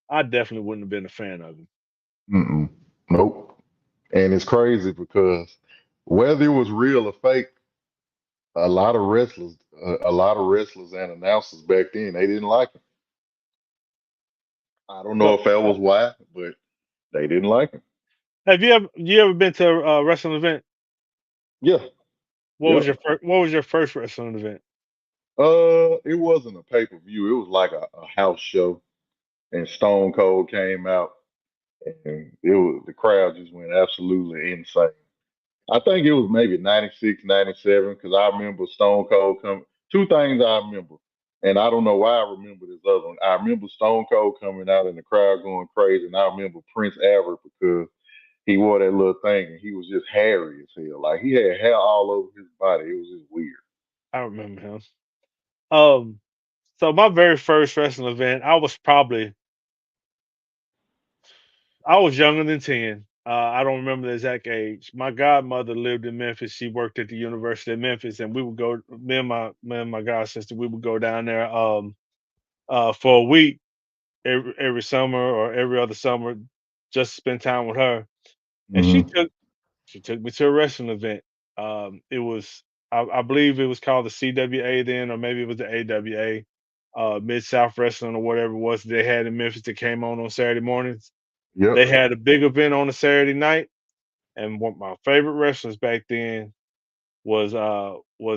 I definitely wouldn't have been a fan of him. Mm-mm. Nope. And it's crazy because whether it was real or fake, a lot of wrestlers and announcers back then they didn't like him. I don't know So, if that was why, but they didn't like him. have you ever been to a wrestling event? Yeah. Yep. What was your first wrestling event? It wasn't a pay per view. It was like a house show, and Stone Cold came out, and the crowd just went absolutely insane. I think it was maybe 96, 97, because I remember Stone Cold coming. Two things I remember, and I don't know why I remember this other one. I remember Stone Cold coming out and the crowd going crazy, and I remember Prince Albert because he wore that little thing and he was just hairy as hell. Like he had hair all over his body. It was just weird. I remember him. Um, so my very first wrestling event, I was younger than 10. I don't remember the exact age. My godmother lived in Memphis. She worked at the University of Memphis, and we would go. Me and my god sister, we would go down there for a week every summer or every other summer, just to spend time with her. And Hmm. she took me to a wrestling event. It was I believe it was called the CWA then, or maybe it was the AWA, Mid South Wrestling or whatever it was they had in Memphis that came on Saturday mornings. Yep. They had a big event on a Saturday night, and one of my favorite wrestlers back then was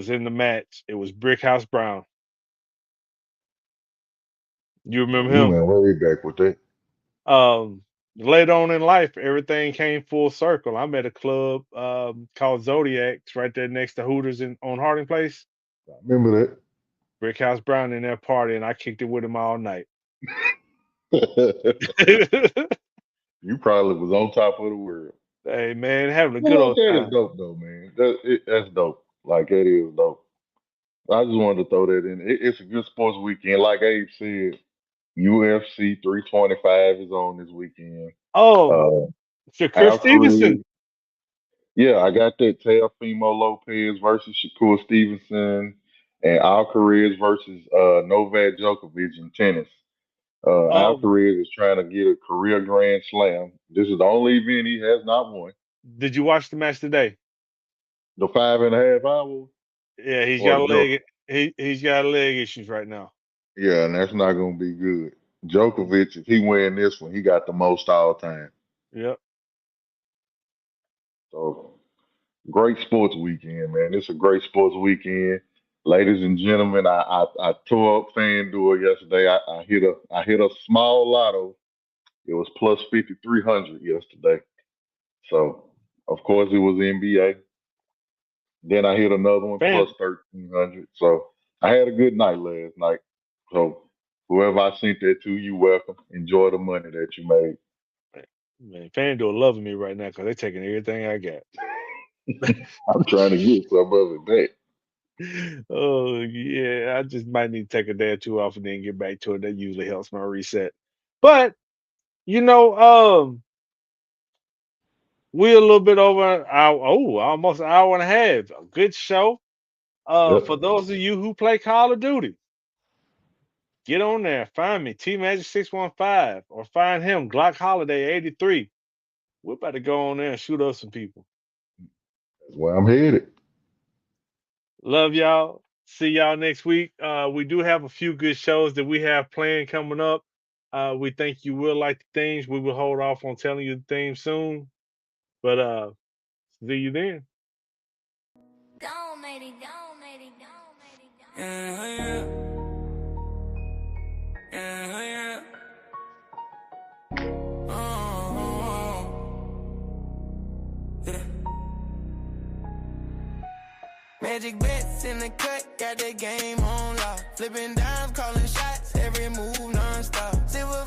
in the match. It was Brickhouse Brown. You remember You him? went way back with that. Later on in life, everything came full circle. I'm at a club called Zodiacs right there next to Hooters on Harding Place. I remember Brickhouse Brown in that party, and I kicked it with him all night. that. Hey You probably was on top of the world. man, having a You good know what? old That is time. dope though, man. That's dope. Like that is dope. I just wanted to throw that in. It's a good sports weekend. Like Abe said, UFC 325 is on this weekend. Oh, Uh, Shakur Alcaraz, Stevenson. yeah, I got that Teofimo Lopez versus Shakur Stevenson, and Alcaraz versus Novak Djokovic in tennis. Um, Alcaraz is trying to get a career Grand Slam. This is the only event he has not won. did you watch the match today? The 5.5 hours Yeah, or the Joker. he's got leg issues right now. Yeah, and that's not gonna be good. Djokovic, if he win this one, he got the most all time. Yep. So great sports weekend, man. It's a great sports weekend. Ladies and gentlemen, I tore up FanDuel yesterday. I hit a small lotto. It was plus 5,300 yesterday. So of course it was NBA. Then I hit another one Fan plus 1,300. So I had a good night last night. So whoever I sent that to, you welcome. Enjoy the money that you made. Man, FanDuel loving me right now because they're taking everything I got. I'm trying to get some of it back. Oh yeah, I just might need to take a day or two off and then get back to it. That usually helps my reset. But you know, we're a little bit over an hour. Oh, almost an hour and a half. A good show. Yep. For those of you who play Call of Duty, get on there. Find me, T Magic 615, or find him, Glock Holiday 83. We're about to go on there and shoot up some people. That's where I'm headed. Love y'all. See y'all next week. We do have a few good shows that we have planned coming up. We think you will like the themes. We will hold off on telling you the theme soon. But see you then. Gone, matey, gone, matey, gone, matey, gone. Yeah, yeah, yeah. Yeah. Magic bets in the cut, got that game on lock. Flipping dimes, calling shots, every move non-stop. Silver